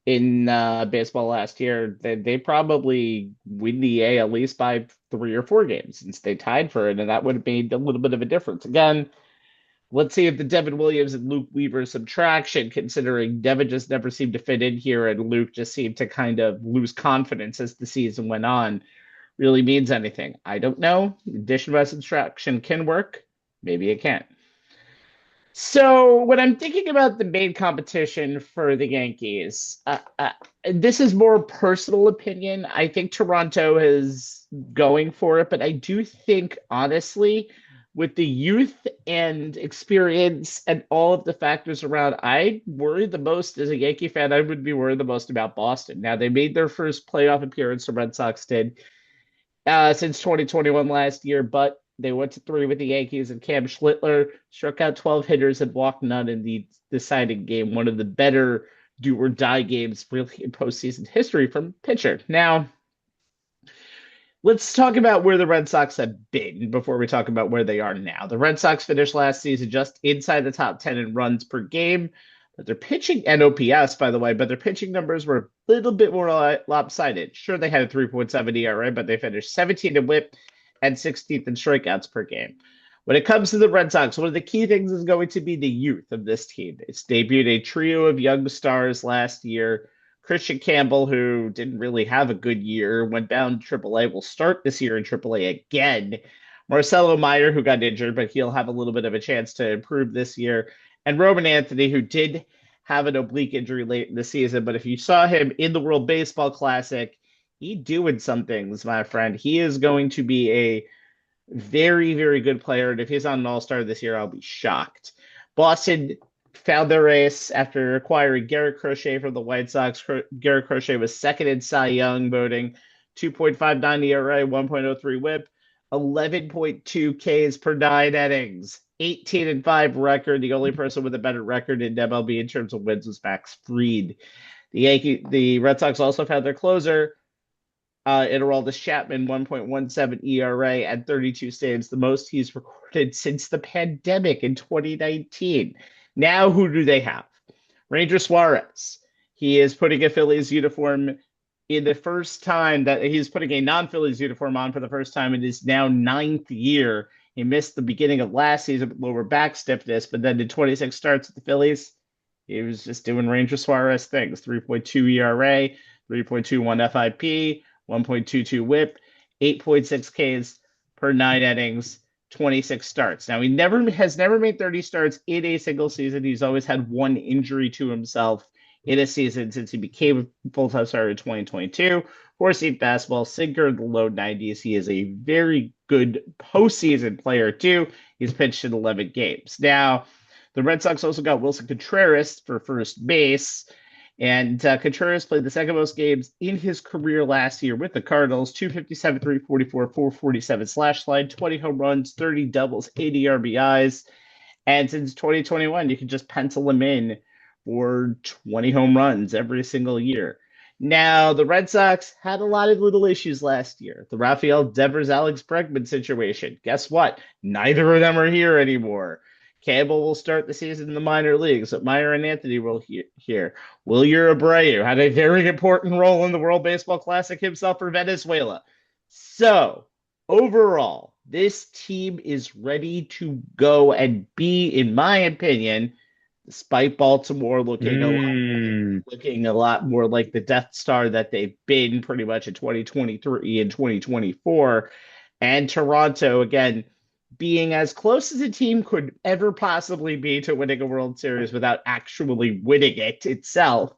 in baseball last year, they probably win the A at least by 3 or 4 games since they tied for it, and that would have made a little bit of a difference. Again, let's see if the Devin Williams and Luke Weaver subtraction, considering Devin just never seemed to fit in here and Luke just seemed to kind of lose confidence as the season went on, really means anything. I don't know. Addition by subtraction can work. Maybe it can't. So when I'm thinking about the main competition for the Yankees, this is more personal opinion. I think Toronto is going for it, but I do think honestly, with the youth and experience and all of the factors around, I worry the most as a Yankee fan. I would be worried the most about Boston. Now they made their first playoff appearance, the Red Sox did, since 2021 last year, but they went to 3 with the Yankees, and Cam Schlittler struck out 12 hitters and walked none in the deciding game, one of the better do or die games really in postseason history from pitcher. Now, let's talk about where the Red Sox have been before we talk about where they are now. The Red Sox finished last season just inside the top 10 in runs per game, but their pitching and OPS, by the way, but their pitching numbers were a little bit more lopsided. Sure, they had a 3.7 ERA, but they finished 17th in WHIP and 16th in strikeouts per game. When it comes to the Red Sox, one of the key things is going to be the youth of this team. It's debuted a trio of young stars last year. Christian Campbell, who didn't really have a good year, went down to AAA, will start this year in AAA again. Marcelo Meyer, who got injured, but he'll have a little bit of a chance to improve this year. And Roman Anthony, who did have an oblique injury late in the season. But if you saw him in the World Baseball Classic, he doing some things, my friend. He is going to be a very, very good player. And if he's on an all-star this year, I'll be shocked. Boston found their ace after acquiring Garrett Crochet from the White Sox. Garrett Crochet was second in Cy Young voting, 2.59 ERA, 1.03 whip, 11.2 Ks per 9 innings, 18-5 record. The only person with a better record in MLB in terms of wins was Max Fried. The Red Sox also found their closer, Aroldis Chapman, 1.17 ERA at 32 saves, the most he's recorded since the pandemic in 2019. Now, who do they have? Ranger Suarez. He is putting a Phillies uniform in the first time that he's putting a non-Phillies uniform on for the first time in his now 9th year. He missed the beginning of last season with lower back stiffness, but then in 26 starts with the Phillies, he was just doing Ranger Suarez things. 3.2 ERA, 3.21 FIP, 1.22 whip, 8.6 Ks per 9 innings, 26 starts. Now, he has never made 30 starts in a single season. He's always had one injury to himself in a season since he became a full-time starter in 2022. Four-seam fastball, sinker in the low 90s. He is a very good postseason player, too. He's pitched in 11 games. Now, the Red Sox also got Wilson Contreras for first base. And Contreras played the second most games in his career last year with the Cardinals, 257, 344, 447 slash line, 20 home runs, 30 doubles, 80 RBIs. And since 2021, you can just pencil him in for 20 home runs every single year. Now, the Red Sox had a lot of little issues last year. The Rafael Devers, Alex Bregman situation. Guess what? Neither of them are here anymore. Campbell will start the season in the minor leagues, but Meyer and Anthony will here. Wilyer Abreu had a very important role in the World Baseball Classic himself for Venezuela. So, overall, this team is ready to go and be, in my opinion, despite Baltimore looking a lot more like the Death Star that they've been pretty much in 2023 and 2024, and Toronto, again, being as close as a team could ever possibly be to winning a World Series without actually winning it itself.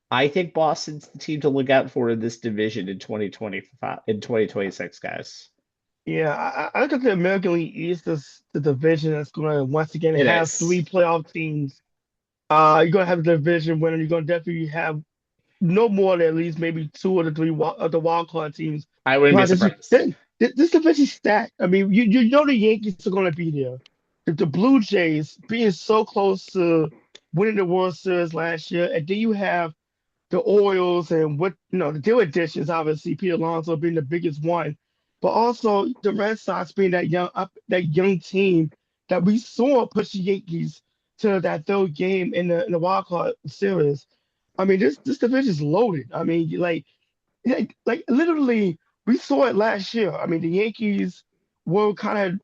I think Boston's the team to look out for in this division in 2025 in 2026, guys. Yeah, I think the American League is the division that's going to once again have three playoff teams. You're going to have the division winner. You're going to definitely have no more than at least maybe two of the three of the wild card teams. I wouldn't be surprised. This division stacked. I mean, you know the Yankees are going to be there. The Blue Jays being so close to winning the World Series last year, and then you have the Orioles and their additions, obviously Pete Alonso being the biggest one, but also the Red Sox being that young team that we saw push the Yankees to that third game in the wild card series. I mean, this division is loaded. I mean, like literally, we saw it last year. I mean, the Yankees were kind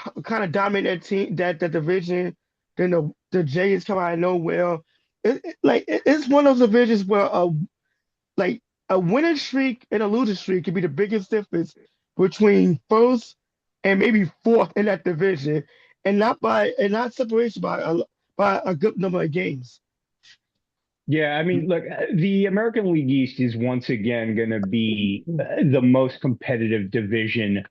of dominant that team, that division. Then the Jays come out of nowhere. It's one of those divisions where a winning streak and a losing streak could be the biggest difference between first and maybe fourth in that division, and not separation by a good number of games. Yeah, I mean, look, the American League East is once again going to be the most competitive division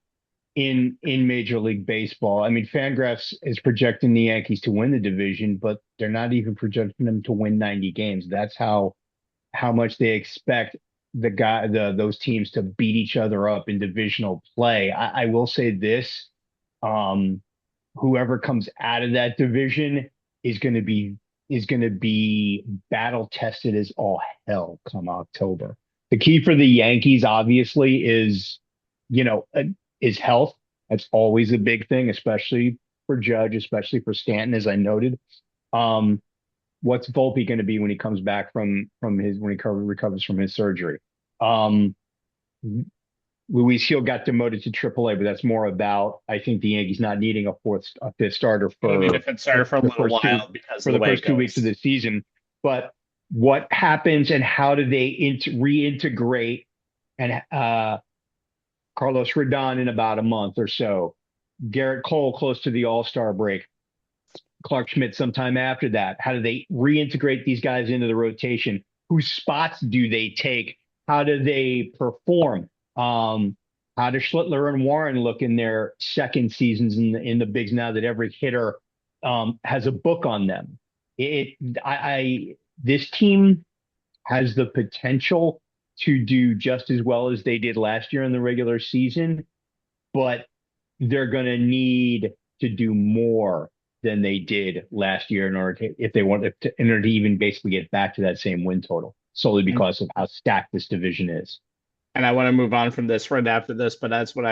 in Major League Baseball. I mean, Fangraphs is projecting the Yankees to win the division, but they're not even projecting them to win 90 games. That's how much they expect those teams to beat each other up in divisional play. I will say this, whoever comes out of that division is going to be battle tested as all hell come October. The key for the Yankees, obviously, is health. That's always a big thing, especially for Judge, especially for Stanton, as I noted. What's Volpe going to be when he comes back when he recovers from his surgery? Luis Gil got demoted to AAA, but that's more about, I think, the Yankees not needing a fifth starter for a little while because for the first 2 weeks of the season. But what happens and how do they reintegrate and Carlos Rodon in about a month or so, Garrett Cole close to the All-Star break. Clark Schmidt sometime after that? How do they reintegrate these guys into the rotation? Whose spots do they take? How do they perform? How do Schlittler and Warren look in their second seasons in the bigs now that every hitter has a book on them? This team has the potential to do just as well as they did last year in the regular season, but they're going to need to do more than they did last year in order to, if they want to, in order to even basically get back to that same win total, solely because of how stacked this division is. And I want to move on from this right after this, but that's what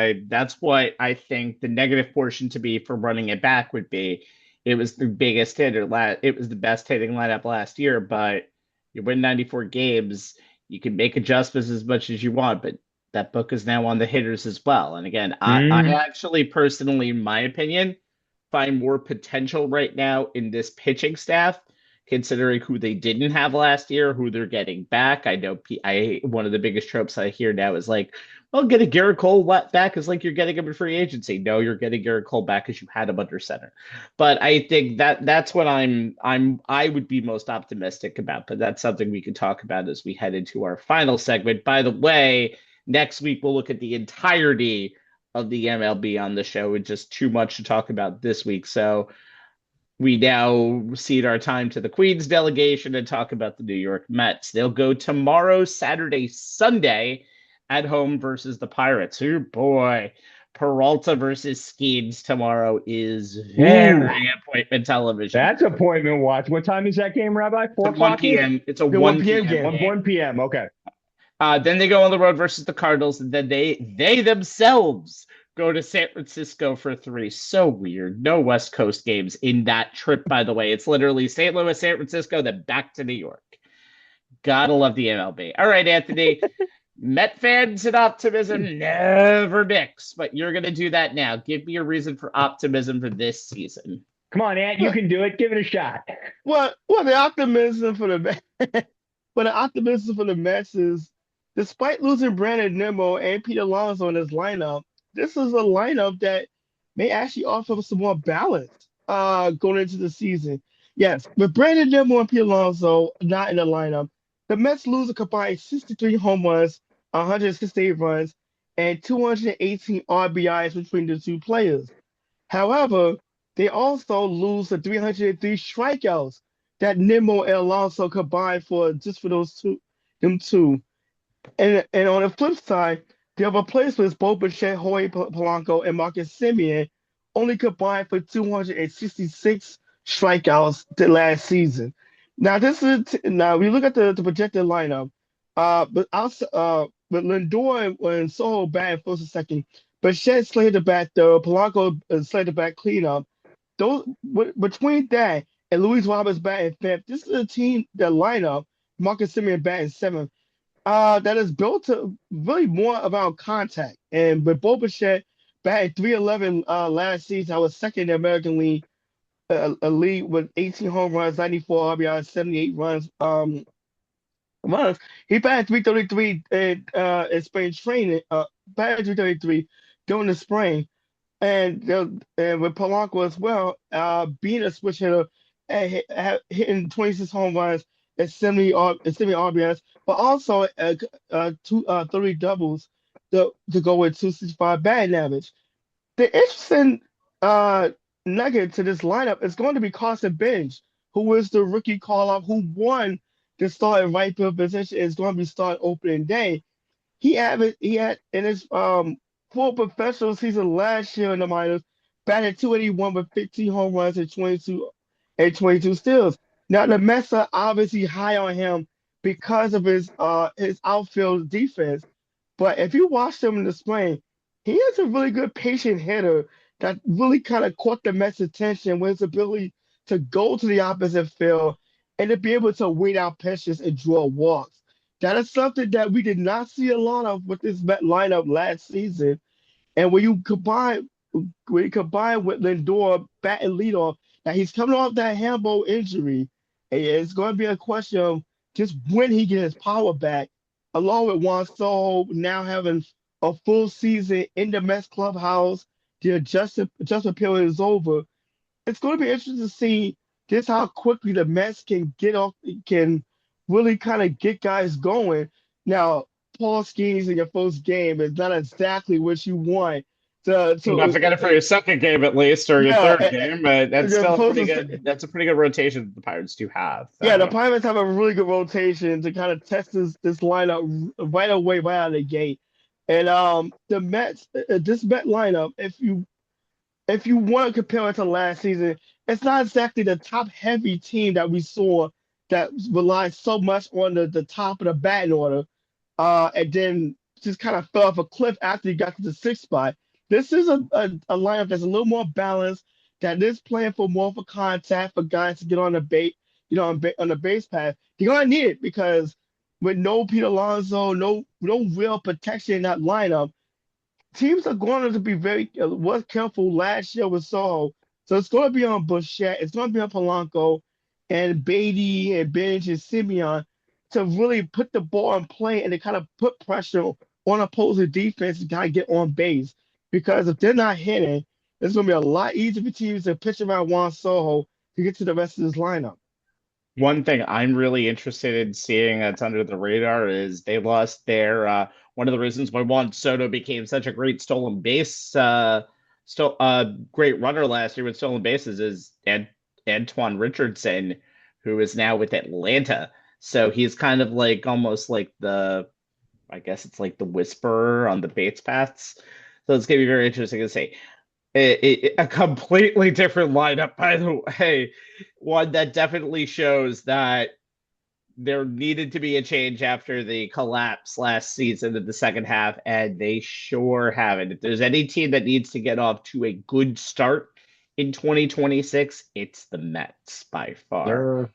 I think the negative portion to be for running it back would be. It was the biggest hitter. It was the best hitting lineup last year, but you win 94 games. You can make adjustments as much as you want, but that book is now on the hitters as well. And again, I actually personally, in my opinion, find more potential right now in this pitching staff, considering who they didn't have last year, who they're getting back. I know one of the biggest tropes I hear now is like, well, getting Garrett Cole back is like you're getting him in free agency. No, you're getting Garrett Cole back because you had him under center. But I think that's what I would be most optimistic about. But that's something we can talk about as we head into our final segment. By the way, next week we'll look at the entirety of the MLB on the show. It's just too much to talk about this week. So we now cede our time to the Queens delegation and talk about the New York Mets. They'll go tomorrow, Saturday, Sunday at home versus the Pirates. Oh boy, Peralta versus Skeens tomorrow is very appointment television. That's appointment watch. What time is that game, Rabbi? 4 o'clock? 1 p.m. It's a 1 p.m. game. 1 p.m. Okay. Then they go on the road versus the Cardinals, and then they themselves go to San Francisco for 3. So weird. No West Coast games in that trip, by the way. It's literally St. Louis, San Francisco, then back to New York. Gotta love the MLB. All right, Anthony. Met fans and optimism never mix, but you're going to do that now. Give me a reason for optimism for this season. Come on, Ant. You can do it. Give it a shot. Well, the optimism for the Mets is, despite losing Brandon Nimmo and Pete Alonso in this lineup, this is a lineup that may actually offer some more balance going into the season. Yes, with Brandon Nimmo and Pete Alonso not in the lineup, the Mets lose a combined 63 home runs, 168 runs, and 218 RBIs between the two players. However, they also lose the 303 strikeouts that Nimmo and Alonso combined for just for them two. And on the flip side, their replacements, Bo Bichette, Jorge Polanco, and Marcus Semien, only combined for 266 strikeouts the last season. Now we look at the projected lineup. But Lindor and Soho batting first and second, Bichette slated the bat third, Polanco slated the bat cleanup. Between that and Luis Roberts batting fifth, this is a team that lineup Marcus Semien batting seventh. That is built to really more about contact. And with Bo Bichette batting 311 last season, I was second in the American League, a league with 18 home runs, 94 RBIs, 78 runs. He batted 333 in spring training. Batted 333 during the spring, and with Polanco as well, being a switch hitter, and hitting 26 home runs and 70 RBIs, but also 30 doubles to go with 265 batting average. The interesting nugget to this lineup is going to be Carson Bench, who is the rookie call-up, who won the starting right field position, is going to be starting opening day. He had in his full professional season last year in the minors, batted 281 with 15 home runs and 22 steals. Now the Mets are obviously high on him because of his outfield defense. But if you watch him in the spring, he is a really good patient hitter that really kind of caught the Mets' attention with his ability to go to the opposite field and to be able to wait out pitches and draw walks. That is something that we did not see a lot of with this Met lineup last season. And when you combine with Lindor batting leadoff, now he's coming off that handball injury. And it's going to be a question of just when he gets his power back, along with Juan Soto now having a full season in the Mets clubhouse. The adjustment period is over. it's going to be interesting to see just how quickly the Mets can really kind of get guys going. Now, Paul Skeens in your first game is not exactly what you want. Not to get it for your second game at least, or your yeah, third game, but that's you're still a supposed pretty to good. That's a pretty good rotation that the Pirates do have. yeah, the So Pirates have a really good rotation to kind of test this lineup right away, right out of the gate. And the Mets, this Met lineup, if you want to compare it to last season, it's not exactly the top heavy team that we saw that relied so much on the top of the batting order, and then just kind of fell off a cliff after you got to the sixth spot. This is a lineup that's a little more balanced, that is playing for more of a contact for guys to get on the bait, on the base path. You're gonna need it because with no Pete Alonso, no real protection in that lineup, teams are going to be very was careful last year with Soho. So it's going to be on Bichette, it's going to be on Polanco and Beatty and Benj and Simeon to really put the ball in play and to kind of put pressure on opposing defense to kind of get on base. Because if they're not hitting, it's going to be a lot easier for teams to pitch around Juan Soho to get to the rest of this lineup. one thing I'm really interested in seeing that's under the radar is they lost their one of the reasons why Juan Soto became such a great stolen base still great runner last year with stolen bases is Antoine Richardson, who is now with Atlanta. So he's kind of like almost like the I guess it's like the whisperer on the Bates paths. So it's gonna be very interesting to see. A completely different lineup, by the way. One that definitely shows that there needed to be a change after the collapse last season in the second half, and they sure haven't. If there's any team that needs to get off to a good start in 2026, it's the Mets by far. They're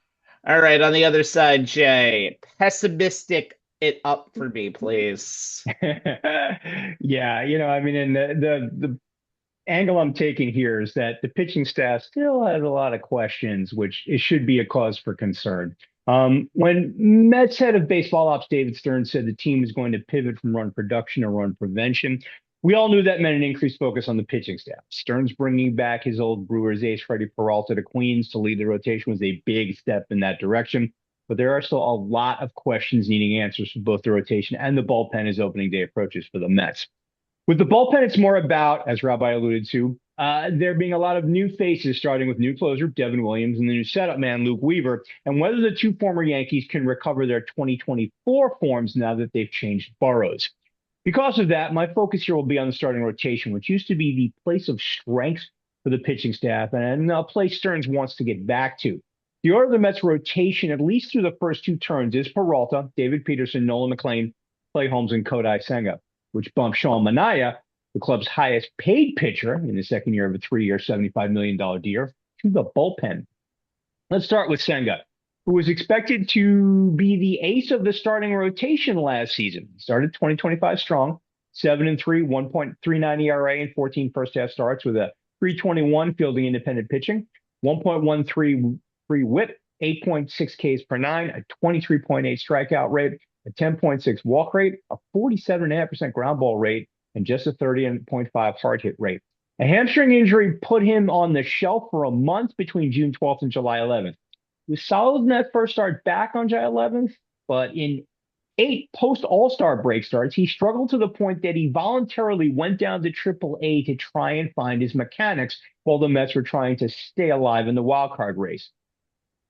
All right, on the other side, Jay, pessimistic it up for me, please. yeah, I mean, and the angle I'm taking here is that the pitching staff still has a lot of questions, which it should be a cause for concern. When Mets head of baseball ops David Stern said the team is going to pivot from run production to run prevention, we all knew that meant an increased focus on the pitching staff. Stern's bringing back his old Brewers ace Freddie Peralta to Queens to lead the rotation was a big step in that direction. But there are still a lot of questions needing answers for both the rotation and the bullpen as opening day approaches for the Mets. With the bullpen, it's more about, as Rabbi alluded to, there being a lot of new faces, starting with new closer Devin Williams and the new setup man Luke Weaver, and whether the two former Yankees can recover their 2024 forms now that they've changed boroughs. Because of that, my focus here will be on the starting rotation, which used to be the place of strength for the pitching staff and a place Stearns wants to get back to. The order of the Mets rotation, at least through the first two turns, is Peralta, David Peterson, Nolan McLean, Clay Holmes, and Kodai Senga, which bumped Sean Manaea, the club's highest paid pitcher in the second year of a 3-year, $75 million deal, to the bullpen. Let's start with Senga, who was expected to be the ace of the starting rotation last season. He started 2025 strong, 7-3, 1.39 ERA in 14 first half starts with a 321 fielding independent pitching, 1.13 whip, 8.6 Ks per nine, a 23.8 strikeout rate, a 10.6 walk rate, a 47.5% ground ball rate, and just a 30.5 hard hit rate. A hamstring injury put him on the shelf for a month between June 12th and July 11th. He was solid in that first start back on July 11th, but in 8 post All-Star break starts, he struggled to the point that he voluntarily went down to AAA to try and find his mechanics while the Mets were trying to stay alive in the wild card race.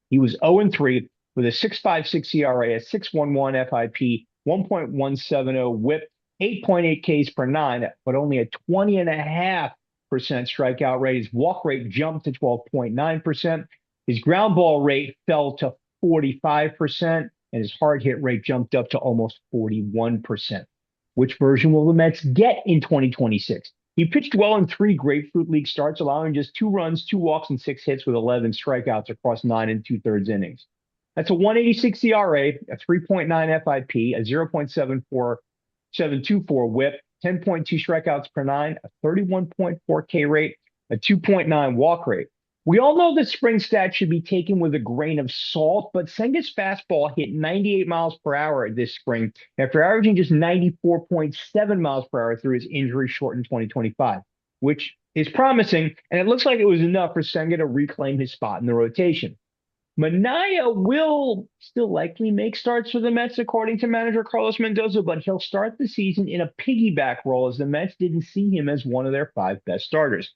He was 0-3 with a 6.56 ERA, a 6.11 FIP, 1.170 WHIP, 8.8 Ks per nine, but only a 20.5% strikeout rate. His walk rate jumped to 12.9%. His ground ball rate fell to 45%, and his hard hit rate jumped up to almost 41%. Which version will the Mets get in 2026? He pitched well in 3 Grapefruit League starts, allowing just 2 runs, 2 walks, and 6 hits with 11 strikeouts across 9 2/3 innings. That's a 1.86 ERA, a 3.9 FIP, a 0.724 WHIP, 10.2 strikeouts per 9, a 31.4 K rate, a 2.9 walk rate. We all know that spring stats should be taken with a grain of salt, but Senga's fastball hit 98 miles per hour this spring after averaging just 94.7 miles per hour through his injury-shortened 2025. which is promising, and it looks like it was enough for Senga to reclaim his spot in the rotation. Minaya will still likely make starts for the Mets, according to manager Carlos Mendoza, but he'll start the season in a piggyback role as the Mets didn't see him as one of their 5 best starters.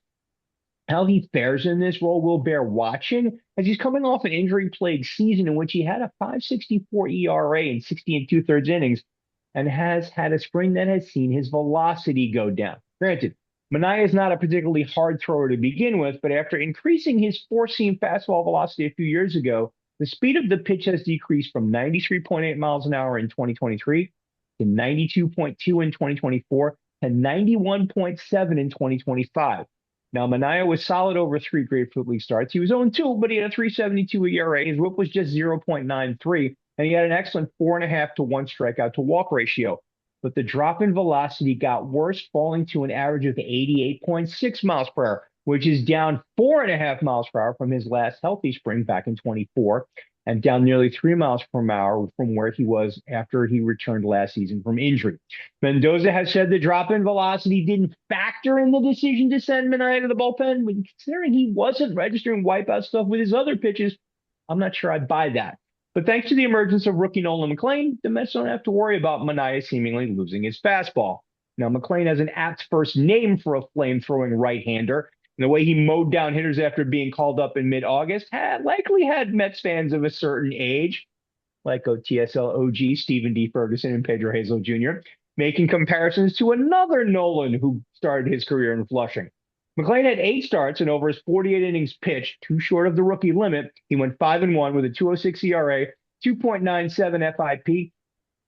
How he fares in this role will bear watching, as he's coming off an injury-plagued season in which he had a 5.64 ERA in 60 and 2/3 innings and has had a spring that has seen his velocity go down. Granted, Minaya is not a particularly hard thrower to begin with, but after increasing his four-seam fastball velocity a few years ago, the speed of the pitch has decreased from 93.8 miles an hour in 2023 to 92.2 in 2024 to 91.7 in 2025. Now, Minaya was solid over 3 Grapefruit League starts. He was 0-2, but he had a 3.72 ERA. His whip was just 0.93, and he had an excellent 4.5 to 1 strikeout to walk ratio. But the drop in velocity got worse, falling to an average of 88.6 miles per hour, which is down 4.5 miles per hour from his last healthy spring back in 24, and down nearly 3 miles per hour from where he was after he returned last season from injury. Mendoza has said the drop in velocity didn't factor in the decision to send Minaya to the bullpen, but considering he wasn't registering wipeout stuff with his other pitches, I'm not sure I buy that. But thanks to the emergence of rookie Nolan McLean, the Mets don't have to worry about Minaya seemingly losing his fastball. Now, McLean has an apt first name for a flame-throwing right-hander, and the way he mowed down hitters after being called up in mid-August likely had Mets fans of a certain age, like OTSL OG Stephen D. Ferguson and Pedro Hazel Jr., making comparisons to another Nolan who started his career in Flushing. McLean had 8 starts and over his 48 innings pitched, too short of the rookie limit. He went 5-1 with a 2.06 ERA, 2.97 FIP,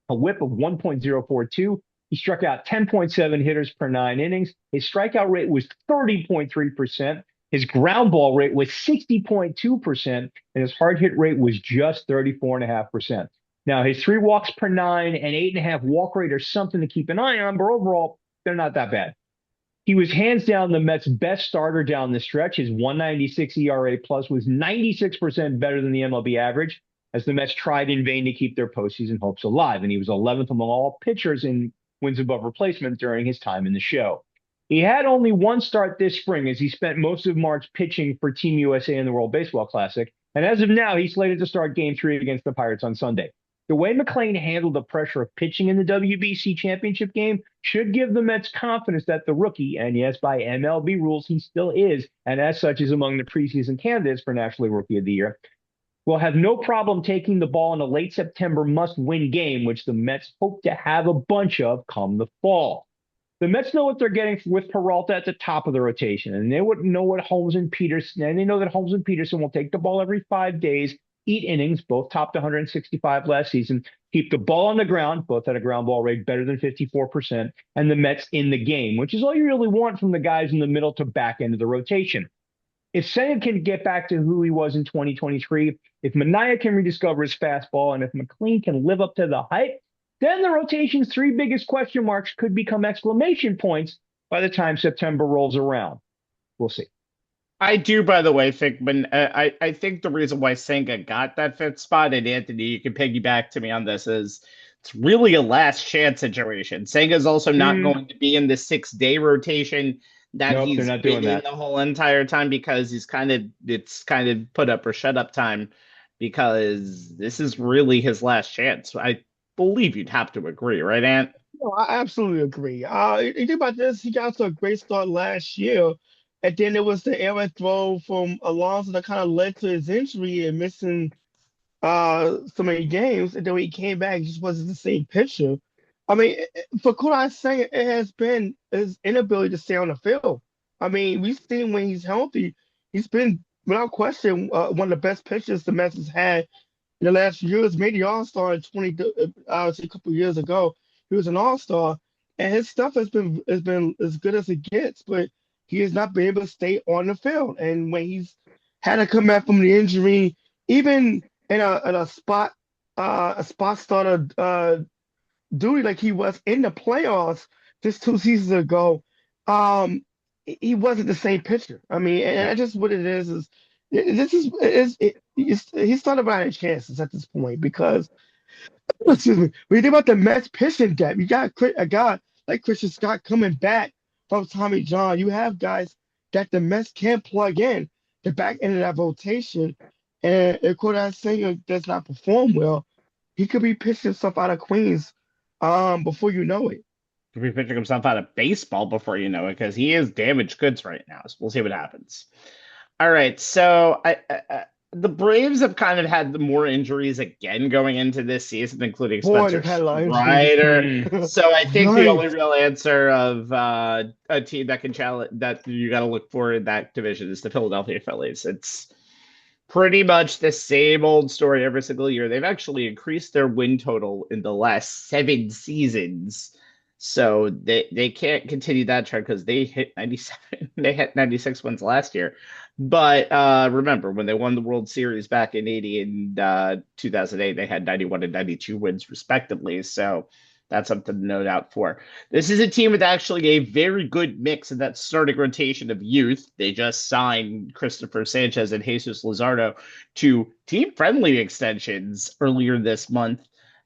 a whip of 1.042. He struck out 10.7 hitters per 9 innings. His strikeout rate was 30.3%. His ground ball rate was 60.2%, and his hard hit rate was just 34.5%. Now, his 3 walks per 9 and 8.5 walk rate are something to keep an eye on, but overall, they're not that bad. He was hands down the Mets' best starter down the stretch. His 1.96 ERA plus was 96% better than the MLB average, as the Mets tried in vain to keep their postseason hopes alive, and he was 11th among all pitchers in wins above replacement during his time in the show. He had only 1 start this spring, as he spent most of March pitching for Team USA in the World Baseball Classic, and as of now, he's slated to start Game 3 against the Pirates on Sunday. The way McLean handled the pressure of pitching in the WBC championship game should give the Mets confidence that the rookie, and yes, by MLB rules, he still is, and as such is among the preseason candidates for National League Rookie of the Year, will have no problem taking the ball in a late September must-win game, which the Mets hope to have a bunch of come the fall. The Mets know what they're getting with Peralta at the top of the rotation, and they would know what Holmes and Peterson, and they know that Holmes and Peterson will take the ball every 5 days, eat innings, both topped 165 last season, keep the ball on the ground, both at a ground ball rate better than 54%, and the Mets in the game, which is all you really want from the guys in the middle to back end of the rotation. If Senga can get back to who he was in 2023, if Minaya can rediscover his fastball, and if McLean can live up to the hype, then the rotation's 3 biggest question marks could become exclamation points by the time September rolls around. We'll see. I do, by the way, think I think the reason why Senga got that 5th spot, and Anthony, you can piggyback to me on this, is it's really a last chance situation. Senga's also not going to be in the 6-day rotation that he's been in the whole entire time, because it's kind of put up or shut up time, because this is really his last chance. I believe you'd have to agree, right, Ant? No, I absolutely agree. You think about this, he got to a great start last year, and then it was the error throw from Alonso that kind of led to his injury and missing so many games. And then when he came back, he just wasn't the same pitcher. I mean, for Kodai Senga, it has been his inability to stay on the field. I mean, we've seen when he's healthy, he's been, without question, one of the best pitchers the Mets has had in the last few years. Made the All-Star in a couple of years ago. He was an All-Star, and his stuff has been as good as it gets, but he has not been able to stay on the field. And when he's had to come back from the injury, even in a spot starter duty like he was in the playoffs just 2 seasons ago, he wasn't the same pitcher. I mean, and that's just what it is. He's not about his chances at this point, because excuse me, when you think about the Mets pitching depth, you got a guy like Christian Scott coming back from Tommy John. You have guys that the Mets can plug in the back end of that rotation. And if Kodai Senga does not perform well, he could be pitching himself out of Queens before you know it. Could be pitching himself out of baseball before you know it, because he is damaged goods right now. So we'll see what happens. All right, so the Braves have kind of had the more injuries again going into this season, including Boy, Spencer they've had a lot of Strider. Mm. So I think the Right. only real answer of a team that can challenge that you got to look for in that division is the Philadelphia Phillies. It's pretty much the same old story every single year. They've actually increased their win total in the last 7 seasons. So they can't continue that trend because they hit 97, they hit 96 wins last year. But remember, when they won the World Series back in 80 and 2008, they had 91 and 92 wins respectively. So that's something to note out for. This is a team with actually a very good mix in that starting rotation of youth. They just signed Christopher Sanchez and Jesus Luzardo to team-friendly extensions earlier this month.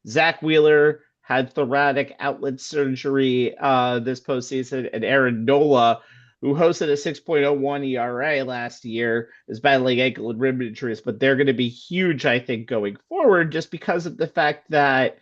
Zach Wheeler had thoracic outlet surgery this postseason, and Aaron Nola, who hosted a 6.01 ERA last year, is battling ankle and rib injuries, but they're going to be huge, I think, going forward, just because of the fact that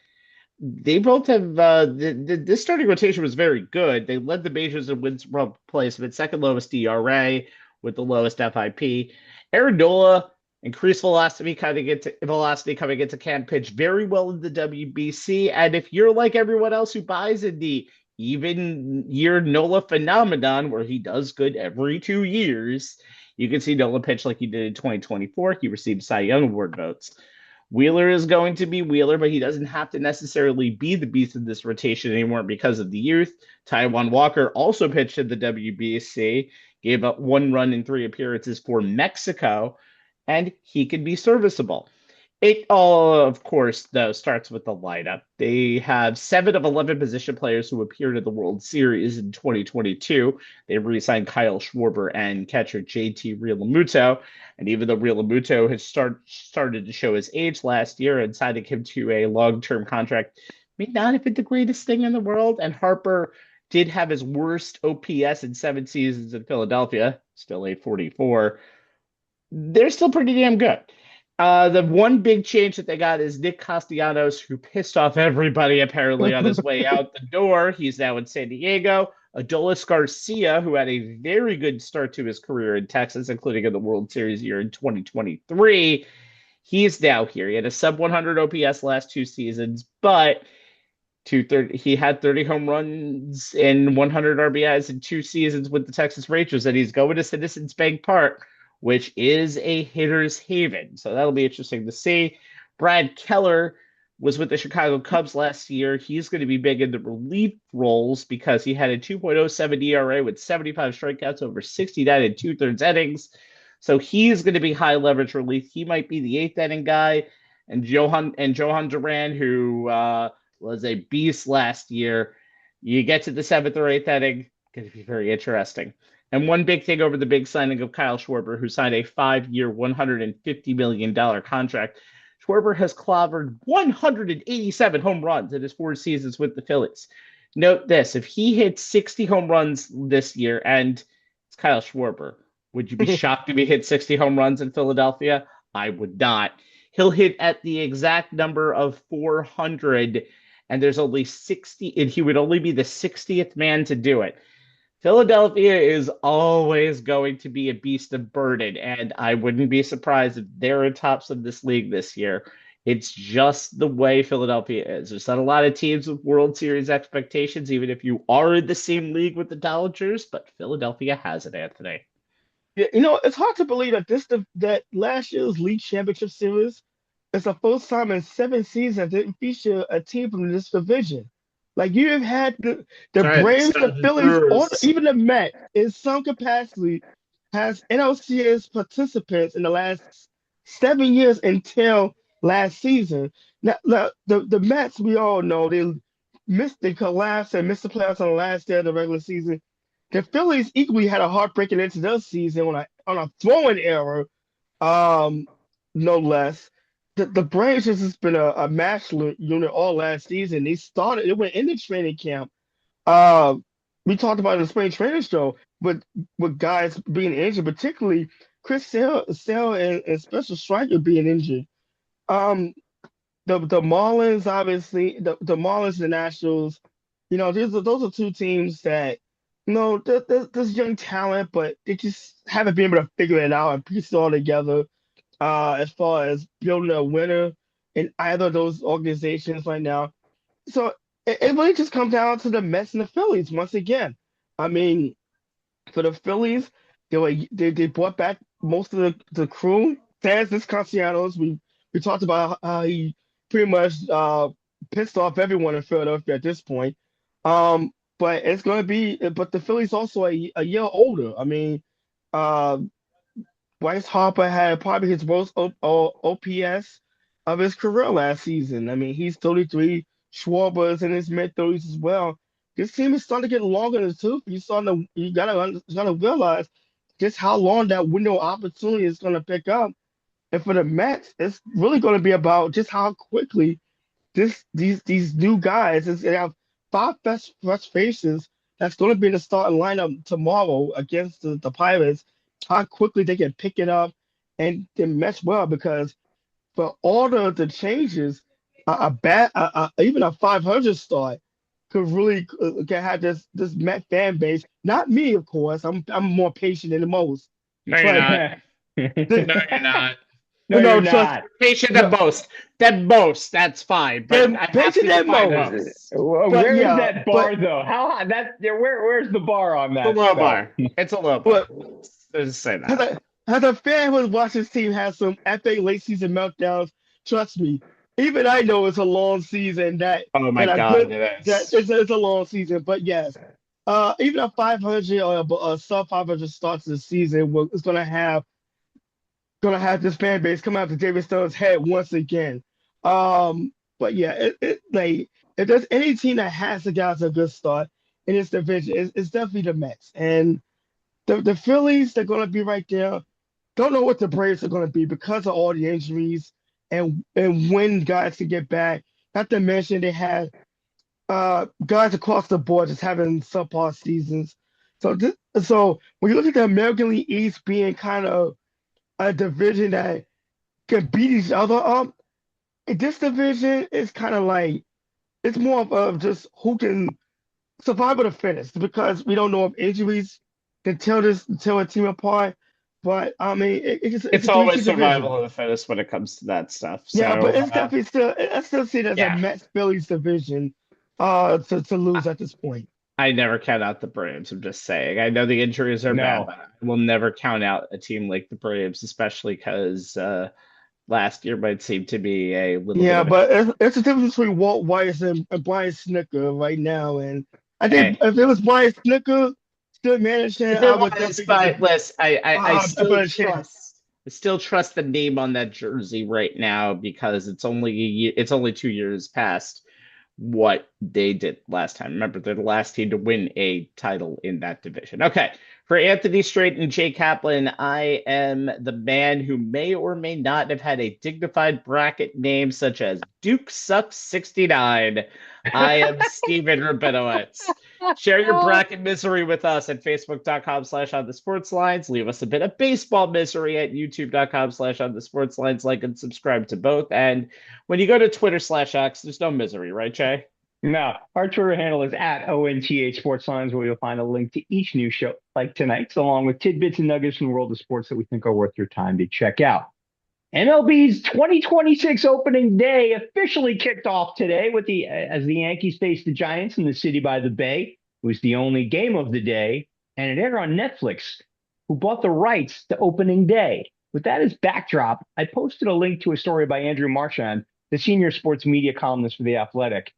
they both have this starting rotation was very good. They led the majors in wins above replacement, second lowest ERA with the lowest FIP. Aaron Nola increased velocity coming into camp, pitch very well in the WBC. And if you're like everyone else who buys in the even year Nola phenomenon, where he does good every 2 years, you can see Nola pitch like he did in 2024. He received Cy Young Award votes. Wheeler is going to be Wheeler, but he doesn't have to necessarily be the beast of this rotation anymore because of the youth. Taijuan Walker also pitched in the WBC, gave up 1 run in 3 appearances for Mexico, and he could be serviceable. It all, of course, though, starts with the lineup. They have 7 of 11 position players who appeared in the World Series in 2022. They re-signed Kyle Schwarber and catcher JT Realmuto. And even though Realmuto has started to show his age last year, and signing him to a long-term contract may not have been the greatest thing in the world. And Harper did have his worst OPS in 7 seasons in Philadelphia, still 844. They're still pretty damn good. The one big change that they got is Nick Castellanos, who pissed off everybody apparently on his way out the door. He's now in San Diego. Adolis Garcia, who had a very good start to his career in Texas, including in the World Series year in 2023. He's now here. He had a sub 100 OPS last 2 seasons, but he had 30 home runs and 100 RBIs in 2 seasons with the Texas Rangers, and he's going to Citizens Bank Park, which is a hitter's haven. So that'll be interesting to see. Brad Keller was with the Chicago Cubs last year. He's going to be big in the relief roles because he had a 2.07 ERA with 75 strikeouts over 69 and 2/3 innings. So he's going to be high leverage relief. He might be the 8th inning guy. And Johan Duran, who was a beast last year. You get to the 7th or 8th inning, going to be very interesting. And one big thing over the big signing of Kyle Schwarber, who signed a 5-year, $150 million contract. Schwarber has clobbered 187 home runs in his 4 seasons with the Phillies. Note this, if he hits 60 home runs this year, and it's Kyle Schwarber, would you be shocked if he hit 60 home runs in Philadelphia? I would not. He'll hit at the exact number of 400, and there's only 60, and he would only be the 60th man to do it. Philadelphia is always going to be a beast of burden, and I wouldn't be surprised if they're in tops of this league this year. It's just the way Philadelphia is. There's not a lot of teams with World Series expectations, even if you are in the same league with the Dodgers, but Philadelphia has it, Anthony. Yeah, it's hard to believe that last year's league championship series is the first time in 7 seasons that didn't feature a team from this division. Like you have had the Right, Braves, the Phillies, or Brewers. even the Mets in some capacity has NLCS participants in the last 7 years until last season. Now, the Mets, we all know they collapsed and missed the playoffs on the last day of the regular season. The Phillies equally had a heartbreaking end to their season on a throwing error, no less. The Braves has just been a match unit all last season. They went into training camp, uh, we talked about in the spring training show, but with guys being injured, particularly Chris Sale and Special Striker being injured. Um, the Marlins, obviously, the Marlins and the Nationals, those are two teams that, there's young talent, but they just haven't been able to figure it out and piece it all together. As far as building a winner in either of those organizations right now. So it really just comes down to the Mets and the Phillies once again. I mean, for the Phillies, they brought back most of the crew. Francis Castellanos, we talked about how he pretty much pissed off everyone in Philadelphia at this point. But it's going to be, but the Phillies also a year older. I mean, uh, Bryce Harper had probably his worst OPS of his career last season. I mean, he's 33. Schwarber's in his mid 30s as well. This team is starting to get longer in the tooth. You gotta realize just how long that window of opportunity is gonna pick up. And for the Mets, it's really gonna be about just how quickly these new guys they have five fresh faces that's gonna be in the starting lineup tomorrow against the Pirates. How quickly they can pick it up and then mesh well because for all the changes, even a 500 start could really can have this Met fan base. Not me, of course. I'm more patient than the most. No, you're But not. the, No, you're not. No, you're trust not. Patient no, at most. At most, that's fine. But I'm patient asking to than find most. most. But Where is yeah, that bar though? How high? Where's the bar on It's a that low stuff? bar. It's a low bar. but Let's just say as that. a fan who's watched his team have some epic late season meltdowns, trust me, even I know it's a long season Oh my that a God, good it that is. it's a long season. But yes, even a 500 or a sub 500 starts the season is gonna have this fan base come out to David Stone's head once again. But yeah, like if there's any team that has to get a good start in this division, it's definitely the Mets and the Phillies. They're gonna be right there. Don't know what the Braves are going to be because of all the injuries and when guys can get back. Not to mention they had guys across the board just having subpar seasons. So when you look at the American League East being kind of a division that can beat each other up, this division is kind of like it's more of just who can survive to the finish because we don't know if injuries can tear a team apart. But I mean, it's It's a three always team division. survival of the fittest when it comes to that stuff. Yeah, but So it's definitely still I still see it as a yeah, Mets Phillies division to I, lose at this point. I never count out the Braves. I'm just saying. I know the injuries are bad, No. but I will never count out a team like the Braves, especially because last year might seem to be a little bit Yeah, of a. but it's a difference between Walt Weiss and Brian Snitker right now. And I think Hey, if it was Brian Snitker still managing, if I it would was, definitely give but listen, I still a chance. trust. I still trust the name on that jersey right now because it's only 2 years past what they did last time. Remember, they're the last team to win a title in that division. Okay. For Anthony Strait and Jay Kaplan, I am the man who may or may not have had a dignified bracket name such as Duke Sucks 69. I am Steven Rabinowitz. Share your bracket misery with us at facebook.com/on the sports lines. Leave us a bit of baseball misery at youtube.com/on the sports lines. Like and subscribe to both. And when you go to Twitter/X, there's no misery, right, Jay? No, our Twitter handle is at ONTH Sports Lines, where you'll find a link to each new show like tonight's, along with tidbits and nuggets from the world of sports that we think are worth your time to check out. MLB's 2026 opening day officially kicked off today with as the Yankees faced the Giants in the city by the bay. It was the only game of the day, and it aired on Netflix, who bought the rights to opening day. With that as backdrop, I posted a link to a story by Andrew Marchand, the senior sports media columnist for The Athletic,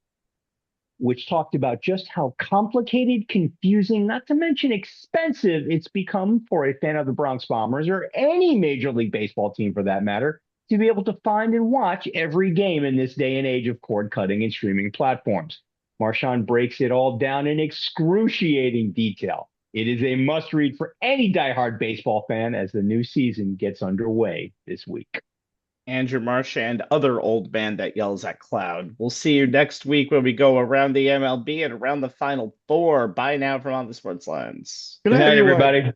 which talked about just how complicated, confusing, not to mention expensive it's become for a fan of the Bronx Bombers or any Major League Baseball team for that matter to be able to find and watch every game in this day and age of cord cutting and streaming platforms. Marchand breaks it all down in excruciating detail. It is a must read for any diehard baseball fan as the new season gets underway this week. Andrew Marsh and other old man that yells at cloud. We'll see you next week when we go around the MLB and around the Final Four. Bye now from On the Sports Lens. Good Good night, night, everyone. everybody.